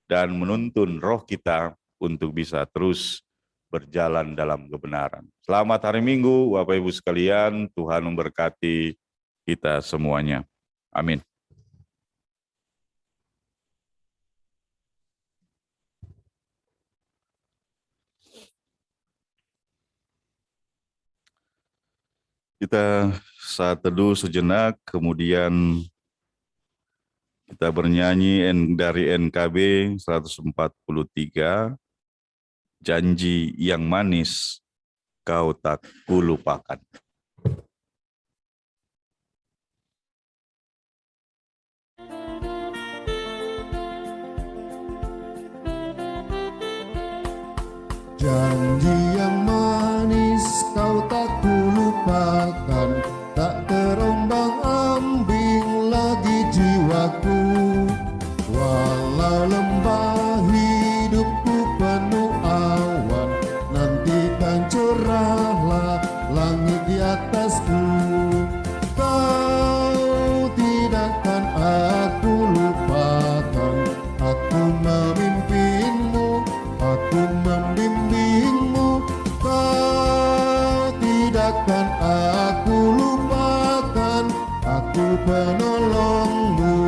dan menuntun roh kita untuk bisa terus berjalan dalam kebenaran. Selamat hari Minggu, Bapak Ibu sekalian. Tuhan memberkati kita semuanya. Amin. Kita saat teduh sejenak, kemudian kita bernyanyi dari NKB 143, Janji yang manis kau tak kulupakan. Janji yang manis kau tak kulupakan, tak terombang-ambing lagi jiwaku. Walau lembah hidupku penuh awan, nantikan cerahlah langit di atasku. Kau tidakkan aku lupakan, aku memimpinmu, aku membimbingmu. Kau tidakkan aku lupakan, aku penolongmu.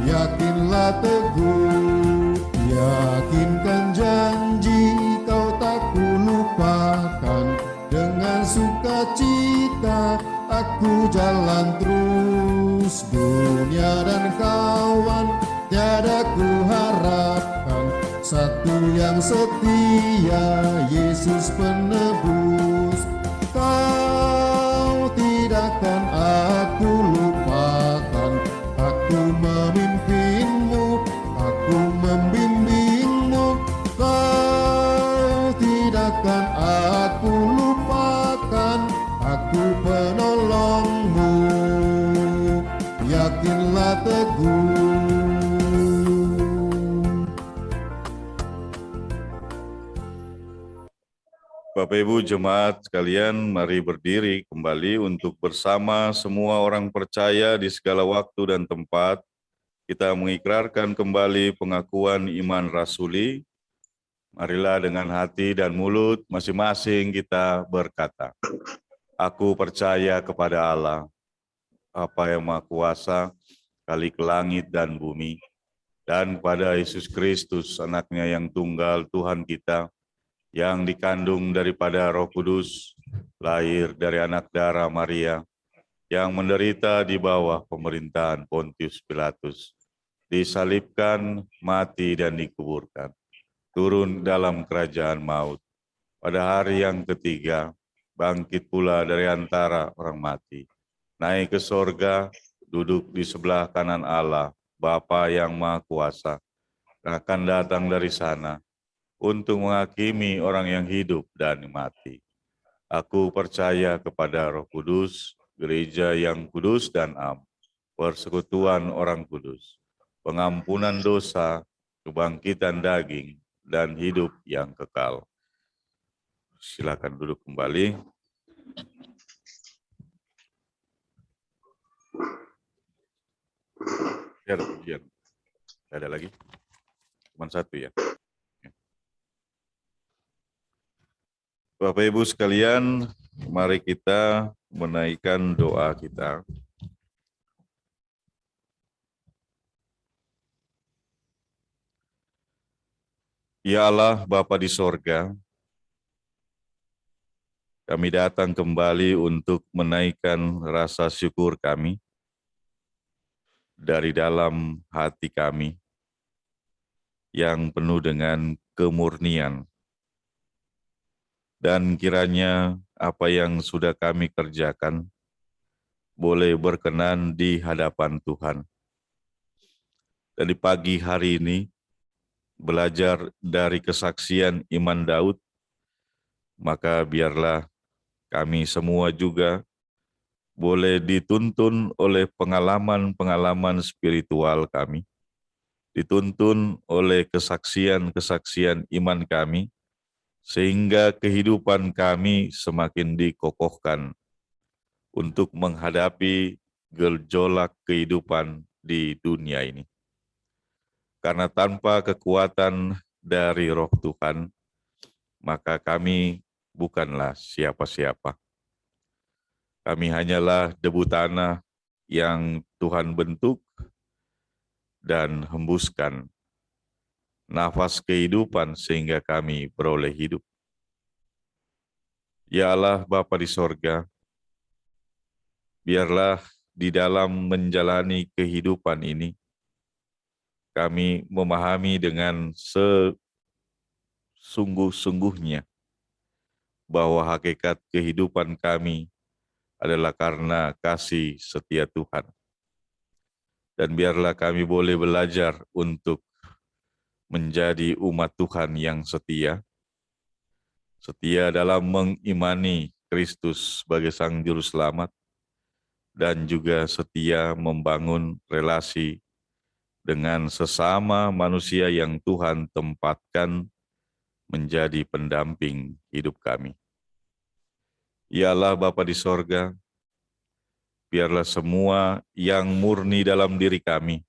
Yakinlah teguh, yakinkan janji kau tak kulupakan. Dengan sukacita aku jalan terus, dunia dan kawan tiada ku harapkan, satu yang setia, Yesus penebus. Kau tidakkan aku lupakan, aku memimpinmu, aku membimbingmu. Kau tidakkan aku lupakan, aku penolongmu. Yakinlah teguh. Bapak Ibu jemaat sekalian, mari berdiri kembali untuk bersama semua orang percaya di segala waktu dan tempat. Kita mengikrarkan kembali pengakuan iman rasuli. Marilah dengan hati dan mulut masing-masing kita berkata, aku percaya kepada Allah, Bapa yang Maha Kuasa, Khalik langit dan bumi, dan kepada Yesus Kristus, anaknya yang tunggal Tuhan kita, yang dikandung daripada Roh Kudus, lahir dari anak darah Maria, yang menderita di bawah pemerintahan Pontius Pilatus, disalibkan, mati dan dikuburkan, turun dalam kerajaan maut. Pada hari yang ketiga, bangkit pula dari antara orang mati, naik ke sorga, duduk di sebelah kanan Allah, Bapa yang Maha Kuasa, akan datang dari sana untuk menghakimi orang yang hidup dan mati. Aku percaya kepada Roh Kudus, gereja yang kudus dan am, persekutuan orang kudus, pengampunan dosa, kebangkitan daging, dan hidup yang kekal. Silakan duduk kembali. Biar. Ada lagi? Cuma satu ya. Bapak Ibu sekalian, mari kita menaikkan doa kita. Ya Allah, Bapa di sorga, kami datang kembali untuk menaikkan rasa syukur kami dari dalam hati kami yang penuh dengan kemurnian. Dan kiranya apa yang sudah kami kerjakan boleh berkenan di hadapan Tuhan. Dan di pagi hari ini, belajar dari kesaksian iman Daud, maka biarlah kami semua juga boleh dituntun oleh pengalaman-pengalaman spiritual kami, dituntun oleh kesaksian-kesaksian iman kami, sehingga kehidupan kami semakin dikokohkan untuk menghadapi gejolak kehidupan di dunia ini. Karena tanpa kekuatan dari Roh Tuhan, maka kami bukanlah siapa-siapa. Kami hanyalah debu tanah yang Tuhan bentuk dan hembuskan nafas kehidupan sehingga kami beroleh hidup. Ya Allah Bapa di sorga, biarlah di dalam menjalani kehidupan ini, kami memahami dengan sesungguh-sungguhnya bahwa hakikat kehidupan kami adalah karena kasih setia Tuhan. Dan biarlah kami boleh belajar untuk menjadi umat Tuhan yang setia, setia dalam mengimani Kristus sebagai Sang Juru Selamat, dan juga setia membangun relasi dengan sesama manusia yang Tuhan tempatkan menjadi pendamping hidup kami. Ya Allah Bapa di sorga, biarlah semua yang murni dalam diri kami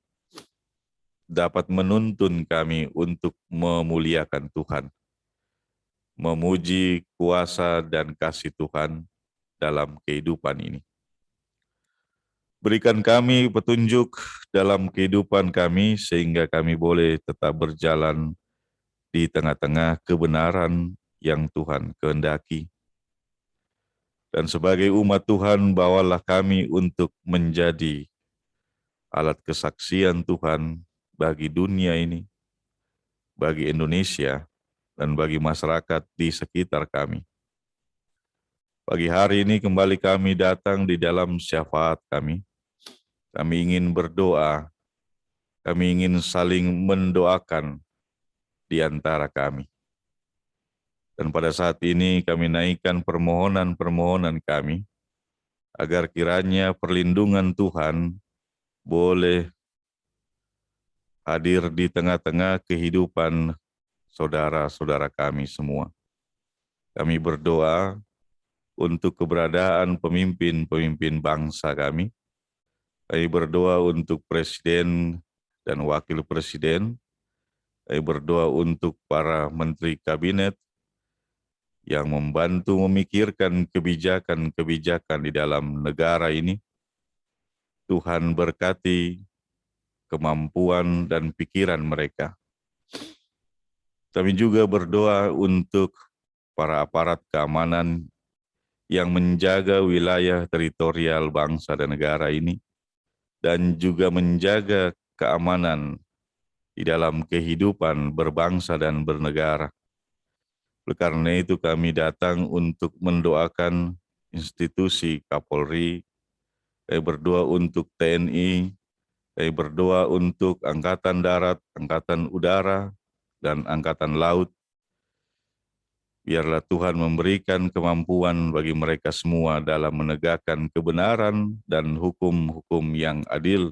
dapat menuntun kami untuk memuliakan Tuhan, memuji kuasa dan kasih Tuhan dalam kehidupan ini. Berikan kami petunjuk dalam kehidupan kami sehingga kami boleh tetap berjalan di tengah-tengah kebenaran yang Tuhan kehendaki. Dan sebagai umat Tuhan, bawalah kami untuk menjadi alat kesaksian Tuhan bagi dunia ini, bagi Indonesia, dan bagi masyarakat di sekitar kami. Pagi hari ini kembali kami datang di dalam syafaat kami. Kami ingin berdoa, kami ingin saling mendoakan di antara kami. Dan pada saat ini kami naikkan permohonan-permohonan kami, agar kiranya perlindungan Tuhan boleh hadir di tengah-tengah kehidupan saudara-saudara kami semua. Kami berdoa untuk keberadaan pemimpin-pemimpin bangsa kami. Kami berdoa untuk Presiden dan Wakil Presiden. Kami berdoa untuk para Menteri Kabinet yang membantu memikirkan kebijakan-kebijakan di dalam negara ini. Tuhan berkati kemampuan dan pikiran mereka. Kami juga berdoa untuk para aparat keamanan yang menjaga wilayah teritorial bangsa dan negara ini, dan juga menjaga keamanan di dalam kehidupan berbangsa dan bernegara. Oleh karena itu kami datang untuk mendoakan institusi Kapolri, kami berdoa untuk TNI, kami berdoa untuk Angkatan Darat, Angkatan Udara, dan Angkatan Laut, Biarlah Tuhan memberikan kemampuan bagi mereka semua dalam menegakkan kebenaran dan hukum-hukum yang adil,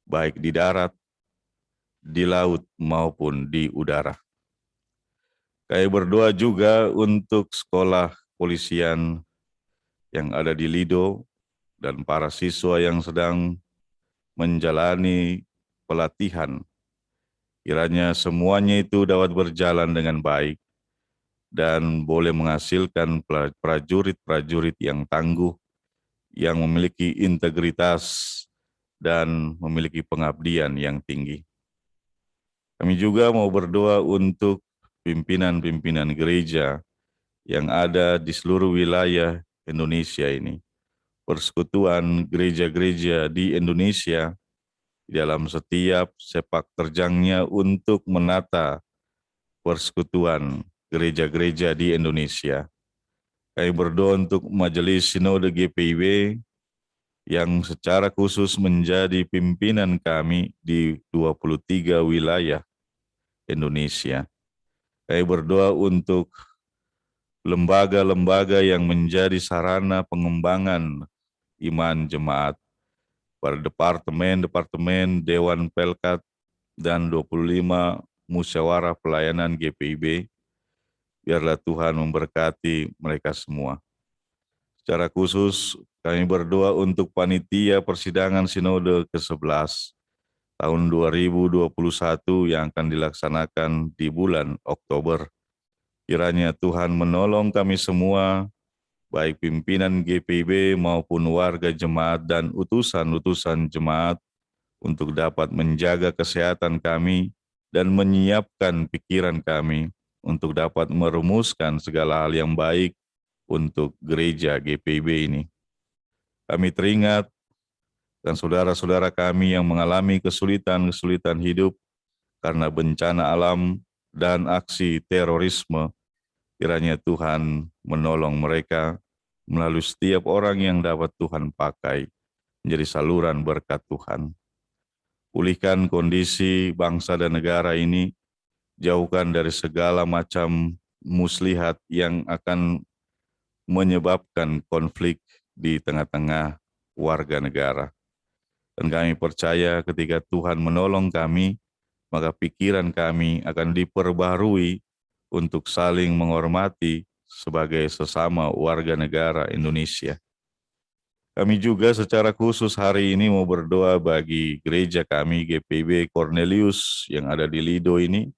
baik di darat, di laut, maupun di udara. Kami berdoa juga untuk sekolah polisian yang ada di Lido dan para siswa yang sedang menjalani pelatihan. Kiranya semuanya itu dapat berjalan dengan baik dan boleh menghasilkan prajurit-prajurit yang tangguh, yang memiliki integritas dan memiliki pengabdian yang tinggi. Kami juga mau berdoa untuk pimpinan-pimpinan gereja yang ada di seluruh wilayah Indonesia ini. Persekutuan gereja-gereja di Indonesia di dalam setiap sepak terjangnya untuk menata persekutuan gereja-gereja di Indonesia. Kami berdoa untuk Majelis Sinode GPIB yang secara khusus menjadi pimpinan kami di 23 wilayah Indonesia. Kami berdoa untuk lembaga-lembaga yang menjadi sarana pengembangan iman jemaat pada departemen-departemen Dewan Pelkat dan 25 musyawarah pelayanan GPIB. Biarlah Tuhan memberkati mereka semua. Secara khusus kami berdoa untuk panitia persidangan Sinode ke-11 tahun 2021 yang akan dilaksanakan di bulan Oktober. Kiranya Tuhan menolong kami semua, baik pimpinan GPIB maupun warga jemaat dan utusan-utusan jemaat, untuk dapat menjaga kesehatan kami dan menyiapkan pikiran kami untuk dapat merumuskan segala hal yang baik untuk gereja GPIB ini. Kami teringat dan saudara-saudara kami yang mengalami kesulitan-kesulitan hidup karena bencana alam dan aksi terorisme. Kiranya Tuhan menolong mereka melalui setiap orang yang dapat Tuhan pakai menjadi saluran berkat Tuhan. Pulihkan kondisi bangsa dan negara ini, jauhkan dari segala macam muslihat yang akan menyebabkan konflik di tengah-tengah warga negara. Dan kami percaya ketika Tuhan menolong kami, maka pikiran kami akan diperbarui untuk saling menghormati sebagai sesama warga negara Indonesia. Kami juga secara khusus hari ini mau berdoa bagi gereja kami GPIB Cornelius yang ada di Lido ini,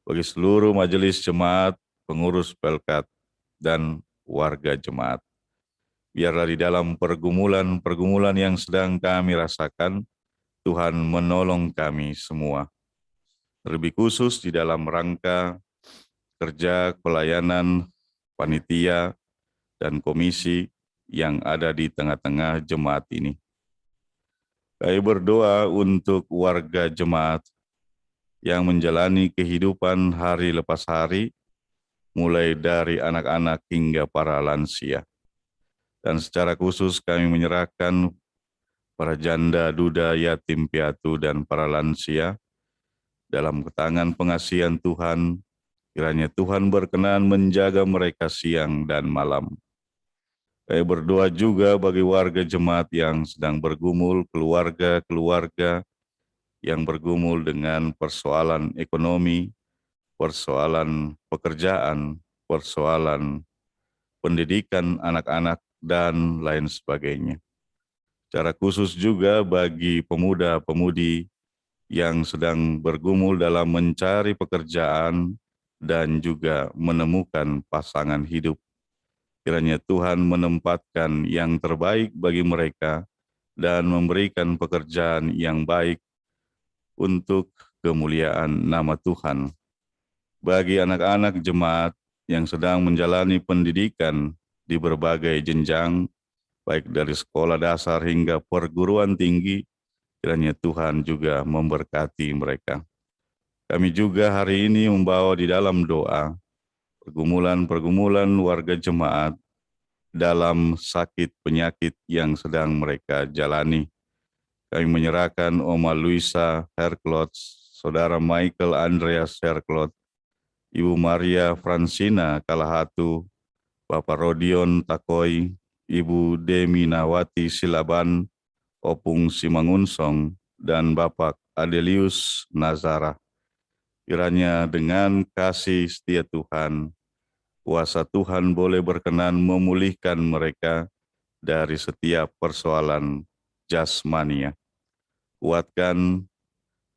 bagi seluruh majelis jemaat, pengurus Pelkat, dan warga jemaat. Biarlah di dalam pergumulan-pergumulan yang sedang kami rasakan, Tuhan menolong kami semua. Lebih khusus di dalam rangka kerja pelayanan panitia dan komisi yang ada di tengah-tengah jemaat ini. Kami berdoa untuk warga jemaat yang menjalani kehidupan hari lepas hari, mulai dari anak-anak hingga para lansia. Dan secara khusus kami menyerahkan para janda, duda, yatim, piatu, dan para lansia dalam tangan pengasihan Tuhan. Kiranya Tuhan berkenan menjaga mereka siang dan malam. Saya berdoa juga bagi warga jemaat yang sedang bergumul, keluarga-keluarga yang bergumul dengan persoalan ekonomi, persoalan pekerjaan, persoalan pendidikan anak-anak, dan lain sebagainya. Secara khusus juga bagi pemuda-pemudi yang sedang bergumul dalam mencari pekerjaan dan juga menemukan pasangan hidup. Kiranya Tuhan menempatkan yang terbaik bagi mereka dan memberikan pekerjaan yang baik untuk kemuliaan nama Tuhan. Bagi anak-anak jemaat yang sedang menjalani pendidikan di berbagai jenjang, baik dari sekolah dasar hingga perguruan tinggi, kiranya Tuhan juga memberkati mereka. Kami juga hari ini membawa di dalam doa pergumulan-pergumulan warga jemaat dalam sakit penyakit yang sedang mereka jalani. Kami menyerahkan Oma Luisa Herklot, Saudara Michael Andreas Herklot, Ibu Maria Fransina Kalahatu, Bapak Rodion Takoi, Ibu Demi Nawati Silaban, Opung Simangunsong, dan Bapak Adelius Nazara. Kiranya dengan kasih setia Tuhan, kuasa Tuhan boleh berkenan memulihkan mereka dari setiap persoalan jasmania. Kuatkan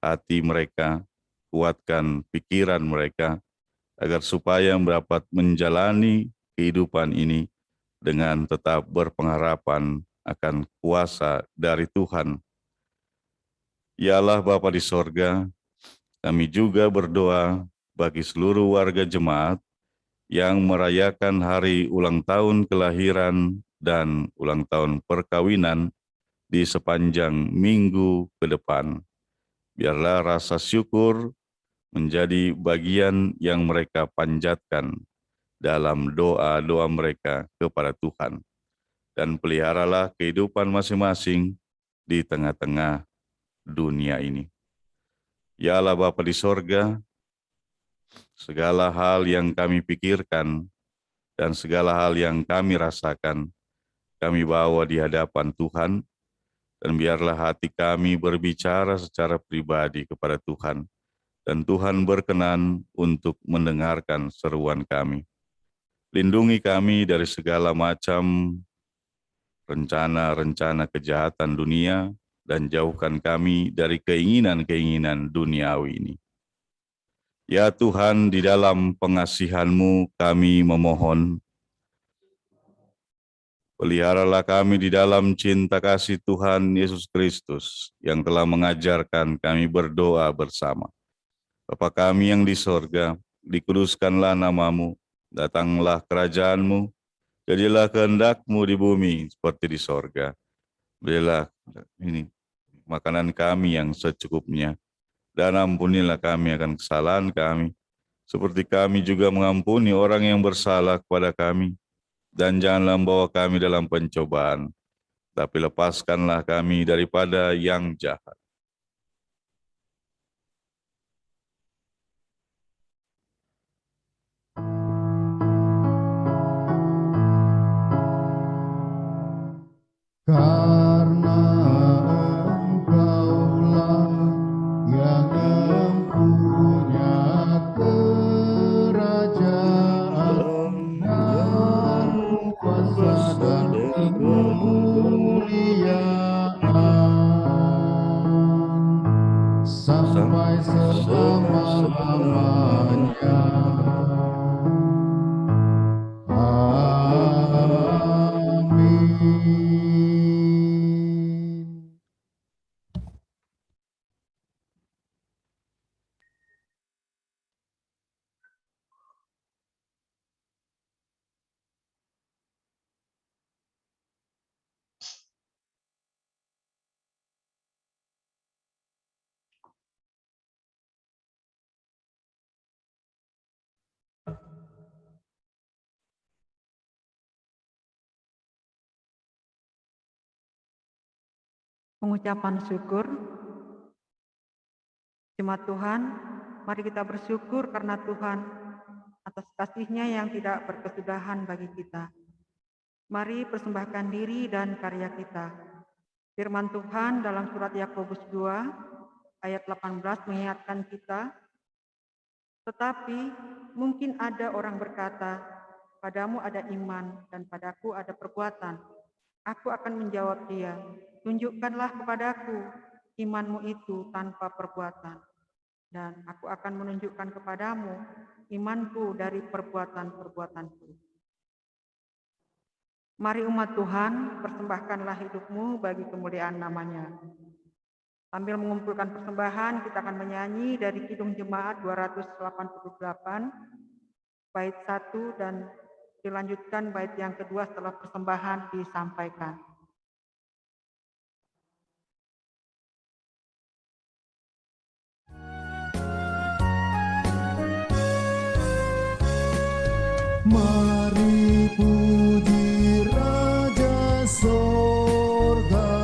hati mereka, kuatkan pikiran mereka, agar supaya dapat menjalani kehidupan ini dengan tetap berpengharapan akan kuasa dari Tuhan. Ya Allah Bapa di sorga, kami juga berdoa bagi seluruh warga jemaat yang merayakan hari ulang tahun kelahiran dan ulang tahun perkawinan di sepanjang minggu ke depan. Biarlah rasa syukur menjadi bagian yang mereka panjatkan dalam doa-doa mereka kepada Tuhan. Dan peliharalah kehidupan masing-masing di tengah-tengah dunia ini. Ya Allah Bapa di sorga, segala hal yang kami pikirkan dan segala hal yang kami rasakan, kami bawa di hadapan Tuhan, dan biarlah hati kami berbicara secara pribadi kepada Tuhan, dan Tuhan berkenan untuk mendengarkan seruan kami. Lindungi kami dari segala macam rencana-rencana kejahatan dunia, dan jauhkan kami dari keinginan-keinginan duniawi ini. Ya Tuhan, di dalam pengasihan-Mu kami memohon, peliharalah kami di dalam cinta kasih Tuhan Yesus Kristus yang telah mengajarkan kami berdoa bersama. Bapa kami yang di sorga, dikuduskanlah nama-Mu, datanglah kerajaan-Mu, jadilah kehendak-Mu di bumi seperti di sorga. Berilah ini makanan kami yang secukupnya, dan ampunilah kami akan kesalahan kami, seperti kami juga mengampuni orang yang bersalah kepada kami. Dan janganlah membawa kami dalam pencobaan, tapi lepaskanlah kami daripada yang jahat. Karena Engkaulah yang mempunyai kerajaan dan kuasa dan kemuliaan sampai selama-lamanya. Amin. Pengucapan syukur. Jemaat Tuhan, mari kita bersyukur karena Tuhan atas kasih-Nya yang tidak berkesudahan bagi kita. Mari persembahkan diri dan karya kita. Firman Tuhan dalam surat Yakobus 2 ayat 18 mengingatkan kita, tetapi mungkin ada orang berkata, padamu ada iman dan padaku ada perbuatan. Aku akan menjawab dia, tunjukkanlah kepadaku imanmu itu tanpa perbuatan, dan aku akan menunjukkan kepadamu imanku dari perbuatan-perbuatanku. Mari umat Tuhan, persembahkanlah hidupmu bagi kemuliaan nama-Nya. Sambil mengumpulkan persembahan, kita akan menyanyi dari Kidung Jemaat 288, bait 1 dan dilanjutkan bait yang kedua setelah persembahan disampaikan. Mari puji Raja Sorga,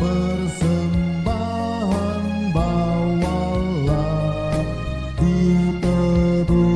persembahan bawalah di teduh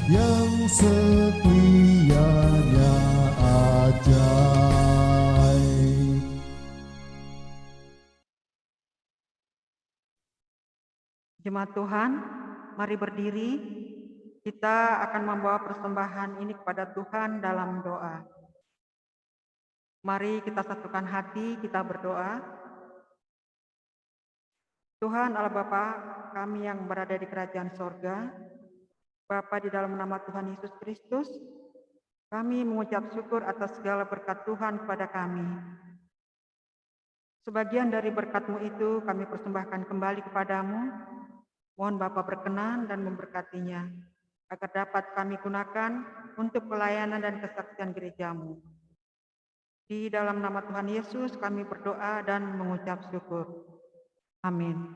yang setianya ajaib. Jemaat Tuhan, mari berdiri. Kita akan membawa persembahan ini kepada Tuhan dalam doa. Mari kita satukan hati, kita berdoa. Tuhan Allah Bapa kami yang berada di kerajaan sorga, Bapa di dalam nama Tuhan Yesus Kristus, kami mengucap syukur atas segala berkat Tuhan kepada kami. Sebagian dari berkat-Mu itu kami persembahkan kembali kepadamu. Mohon Bapa berkenan dan memberkatinya, agar dapat kami gunakan untuk pelayanan dan kesaksian gereja-Mu. Di dalam nama Tuhan Yesus kami berdoa dan mengucap syukur. Amin.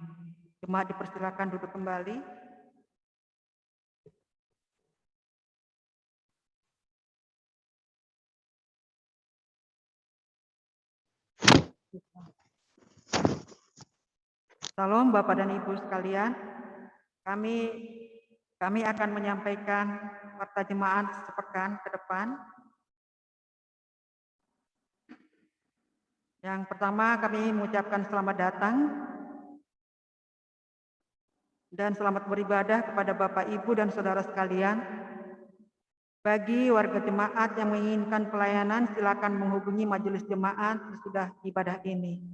Jemaat dipersilakan duduk kembali. Salam Bapak dan Ibu sekalian. Kami akan menyampaikan warta jemaat sepekan ke depan. Yang pertama kami mengucapkan selamat datang dan selamat beribadah kepada Bapak, Ibu, dan saudara sekalian. Bagi warga jemaat yang menginginkan pelayanan, silakan menghubungi majelis jemaat sesudah ibadah ini.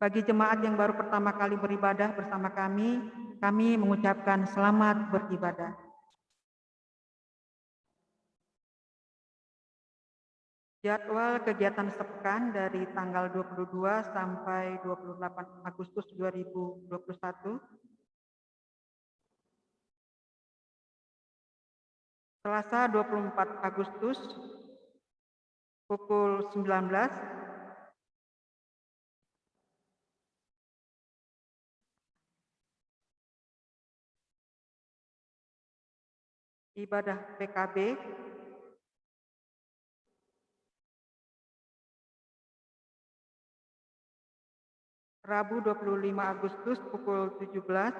Bagi jemaat yang baru pertama kali beribadah bersama kami mengucapkan selamat beribadah. Jadwal kegiatan sepekan dari tanggal 22 sampai 28 Agustus 2021. Selasa 24 Agustus pukul 19. Ibadah PKB. Rabu 25 Agustus pukul 17,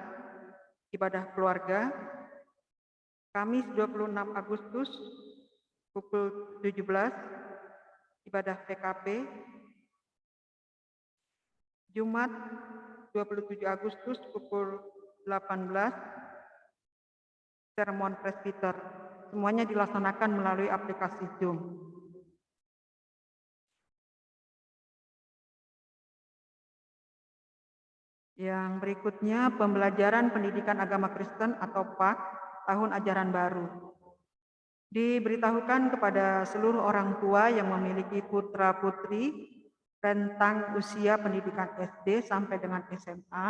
ibadah keluarga. Kamis 26 Agustus pukul 17, ibadah PKP. Jumat 27 Agustus pukul 18, sermon presbiter. Semuanya dilaksanakan melalui aplikasi Zoom. Yang berikutnya, pembelajaran pendidikan agama Kristen atau PAK tahun ajaran baru. Diberitahukan kepada seluruh orang tua yang memiliki putra-putri rentang usia pendidikan SD sampai dengan SMA,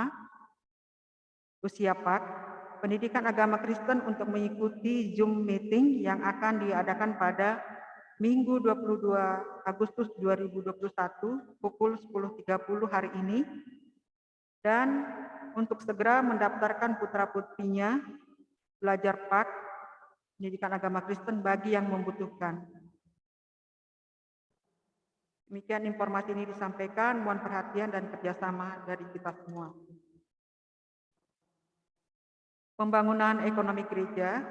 usia PAK, pendidikan agama Kristen untuk mengikuti Zoom meeting yang akan diadakan pada Minggu 22 Agustus 2021 pukul 10.30 hari ini, dan untuk segera mendaftarkan putra-putrinya belajar PAK pendidikan agama Kristen bagi yang membutuhkan. Demikian informasi ini disampaikan, mohon perhatian dan kerjasama dari kita semua. Pembangunan ekonomi gereja.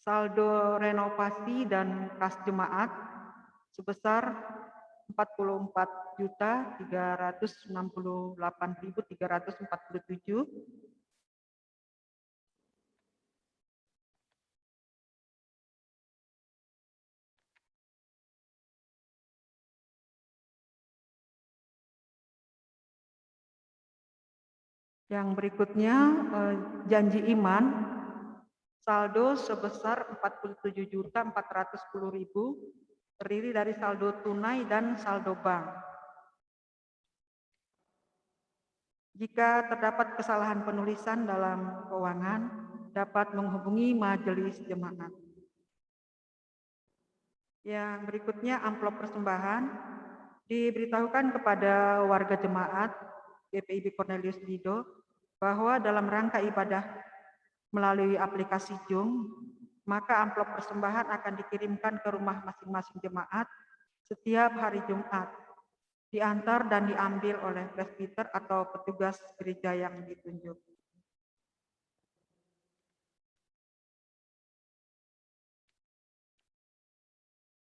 Saldo renovasi dan kas jemaat sebesar 44.368.347. Yang berikutnya janji iman, saldo sebesar 47.410.000, terdiri dari saldo tunai dan saldo bank. Jika terdapat kesalahan penulisan dalam keuangan, dapat menghubungi majelis jemaat. Yang berikutnya amplop persembahan, diberitahukan kepada warga jemaat GPIB Cornelius Lido bahwa dalam rangka ibadah melalui aplikasi Zoom, maka amplop persembahan akan dikirimkan ke rumah masing-masing jemaat setiap hari Jumat. diantar dan diambil oleh presbiter atau petugas gereja yang ditunjuk.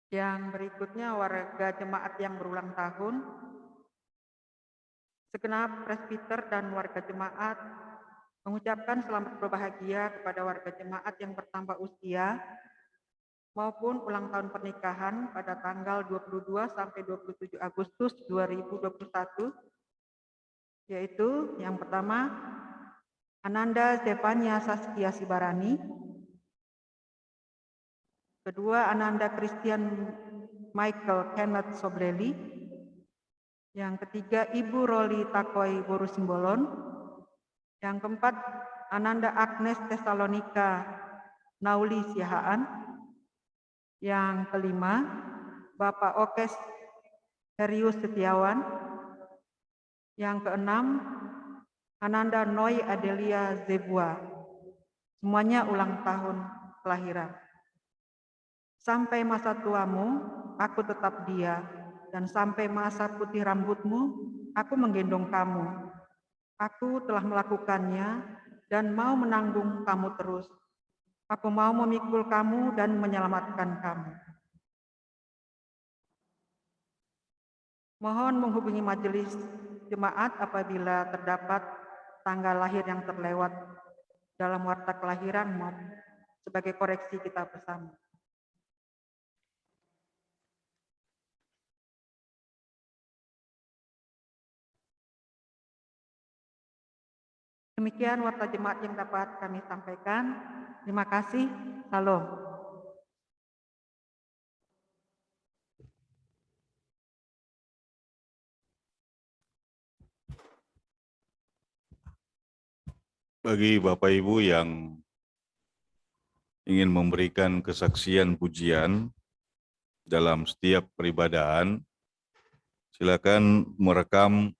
Yang berikutnya warga jemaat yang berulang tahun. Segenap presbiter dan warga jemaat mengucapkan selamat berbahagia kepada warga jemaat yang bertambah usia maupun ulang tahun pernikahan pada tanggal 22 sampai 27 Agustus 2021, yaitu yang pertama Ananda Zevania Saskia Sibarani, kedua Ananda Christian Michael Kenneth Sobrelli, yang ketiga Ibu Roli Takoi Boru Simbolon, yang keempat Ananda Agnes Tesalonika Nauli Siahaan, yang kelima Bapak Okes Herius Setiawan, yang keenam Ananda Noi Adelia Zebua, semuanya ulang tahun kelahiran. Sampai masa tuamu, aku tetap dia, dan sampai masa putih rambutmu, aku menggendong kamu. Aku telah melakukannya dan mau menanggung kamu terus. Aku mau memikul kamu dan menyelamatkan kamu. Mohon menghubungi majelis jemaat apabila terdapat tanggal lahir yang terlewat dalam warta kelahiran maupun sebagai koreksi kita bersama. Demikian warta jemaat yang dapat kami sampaikan. Terima kasih. Salam. Bagi Bapak Ibu yang ingin memberikan kesaksian pujian dalam setiap peribadahan, silakan merekam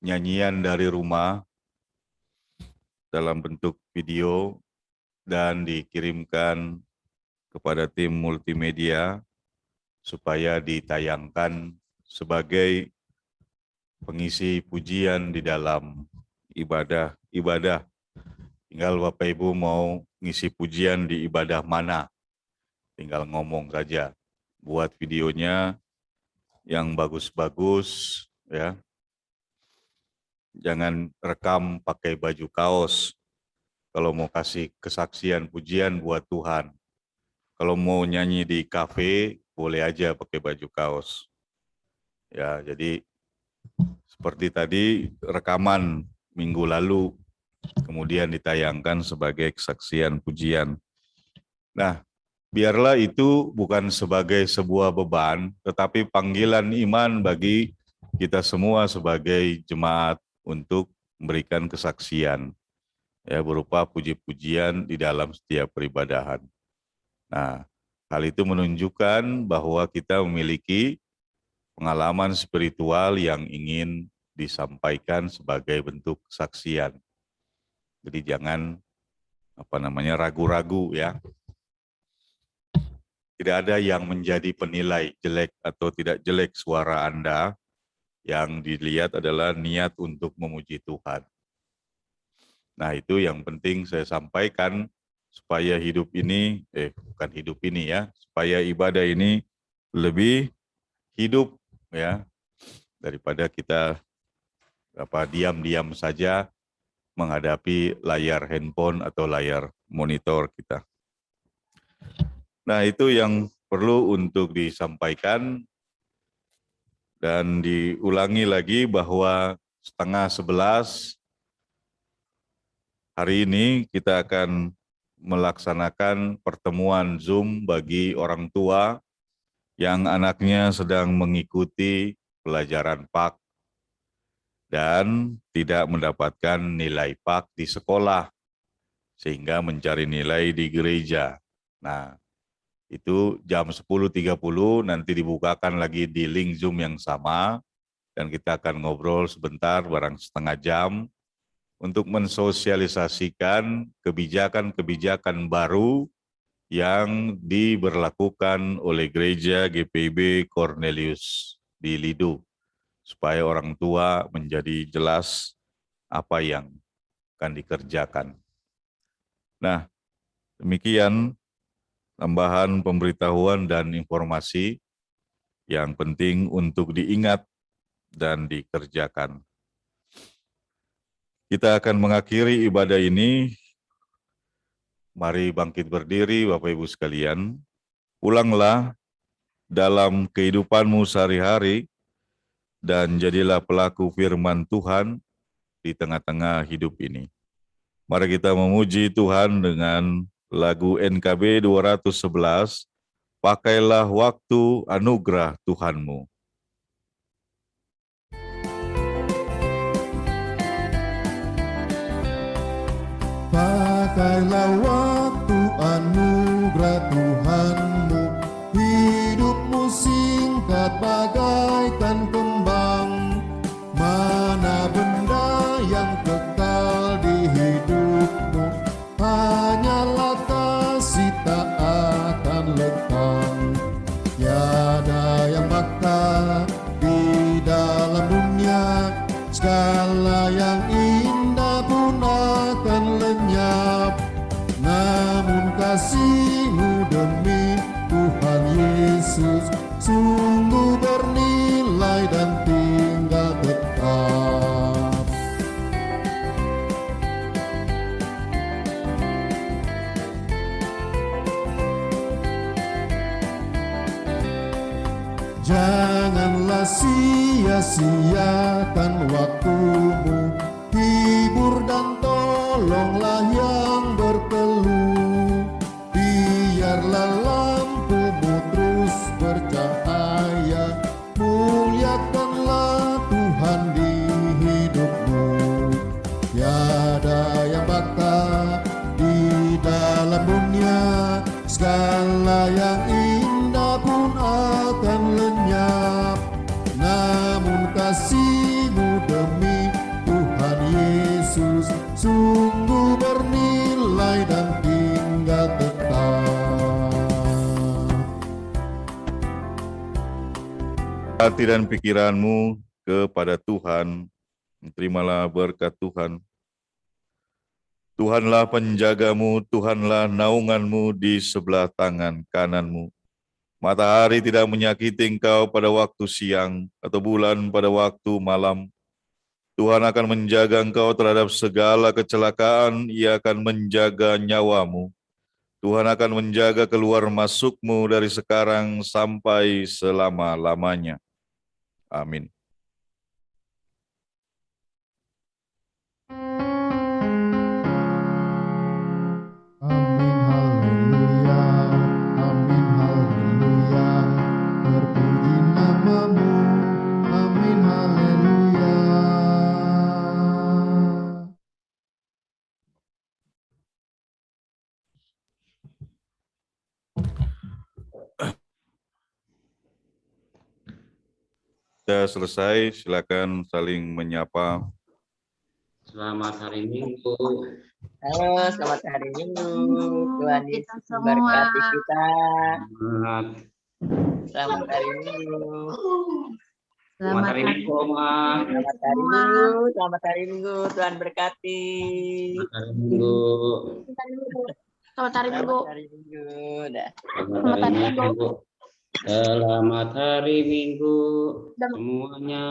nyanyian dari rumah dalam bentuk video dan dikirimkan kepada tim multimedia supaya ditayangkan sebagai pengisi pujian di dalam ibadah. Tinggal Bapak Ibu mau ngisi pujian di ibadah mana, tinggal ngomong saja. Buat videonya yang bagus-bagus, ya. Jangan rekam pakai baju kaos. Kalau mau kasih kesaksian pujian buat Tuhan. Kalau mau nyanyi di kafe, boleh aja pakai baju kaos. Ya, jadi seperti tadi rekaman minggu lalu, kemudian ditayangkan sebagai kesaksian pujian. Nah, biarlah itu bukan sebagai sebuah beban, tetapi panggilan iman bagi kita semua sebagai jemaat untuk memberikan kesaksian, ya, berupa puji-pujian di dalam setiap peribadahan. Nah, hal itu menunjukkan bahwa kita memiliki pengalaman spiritual yang ingin disampaikan sebagai bentuk kesaksian. Jadi jangan ragu-ragu, ya. Tidak ada yang menjadi penilai jelek atau tidak jelek suara Anda. Yang dilihat adalah niat untuk memuji Tuhan. Nah, itu yang penting saya sampaikan supaya hidup ini, supaya ibadah ini lebih hidup, ya, daripada kita diam-diam saja menghadapi layar handphone atau layar monitor kita. Nah, itu yang perlu untuk disampaikan dan diulangi lagi bahwa 10:30 hari ini kita akan melaksanakan pertemuan Zoom bagi orang tua yang anaknya sedang mengikuti pelajaran PAK dan tidak mendapatkan nilai PAK di sekolah, sehingga mencari nilai di gereja. Nah, itu jam 10.30 nanti dibukakan lagi di link Zoom yang sama, dan kita akan ngobrol sebentar, barang setengah jam, untuk mensosialisasikan kebijakan-kebijakan baru yang diberlakukan oleh Gereja GPIB Cornelius di Lido. supaya orang tua menjadi jelas apa yang akan dikerjakan. Nah, demikian tambahan pemberitahuan dan informasi yang penting untuk diingat dan dikerjakan. Kita akan mengakhiri ibadah ini. Mari bangkit berdiri, Bapak Ibu sekalian. Ulanglah dalam kehidupanmu sehari-hari dan jadilah pelaku firman Tuhan di tengah-tengah hidup ini. Mari kita memuji Tuhan dengan lagu NKB 211, Pakailah Waktu Anugerah Tuhanmu. Pakailah waktu anugerah Tuhanmu, hidupmu singkat bagaikan kembang. Mana benda yang kekal di hidupmu, hanyalah kasih tak akan lekang. Tiada yang bakal di dalam dunia, segala yang indah pun akan lenyap. Namun kasih-Mu demi Tuhan Yesus sungguh bernilai dan tinggal tetap. Janganlah sia-siakan waktumu, hibur dan tolonglah yang berkeluh. Biarlah lampumu terus bercahaya, muliakanlah Tuhan di hidupmu. Tiada yang bakal di dalam dunia, segala yang indah pun akan lenyap. Namun kasih-Mu demi Tuhan Yesus sungguh bernilai dan tinggal tetap. Hati dan pikiranmu kepada Tuhan, terimalah berkat Tuhan. Tuhanlah penjagamu, Tuhanlah naunganmu di sebelah tangan kananmu. Matahari tidak menyakiti engkau pada waktu siang, atau bulan pada waktu malam. Tuhan akan menjaga engkau terhadap segala kecelakaan, Ia akan menjaga nyawamu. Tuhan akan menjaga keluar masukmu dari sekarang sampai selama-lamanya. Amin. Amin, haleluya, amin, haleluya, terpuji namamu, amin, haleluya. Sudah selesai, silakan saling menyapa. Selamat hari Minggu. Halo, selamat hari Minggu. Tuhan Kita Yesus semua. memberkati kita. Selamat, Selamat hari Minggu. selamat hari Minggu, Oma. Selamat hari Minggu. Selamat hari Minggu. Tuhan berkati. Selamat hari Minggu. Selamat hari Minggu. Selamat hari Minggu. Dah. Selamat hari Minggu. Selamat hari Minggu semuanya.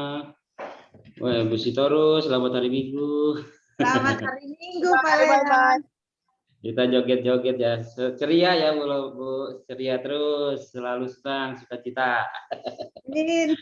Wah, Bu Sitoru, selamat hari Minggu. Selamat hari Minggu, Pak Bye, bye, bye. Kita joget-joget ya, ceria ya Bu, ceria terus, selalu senang, sukacita. Amin.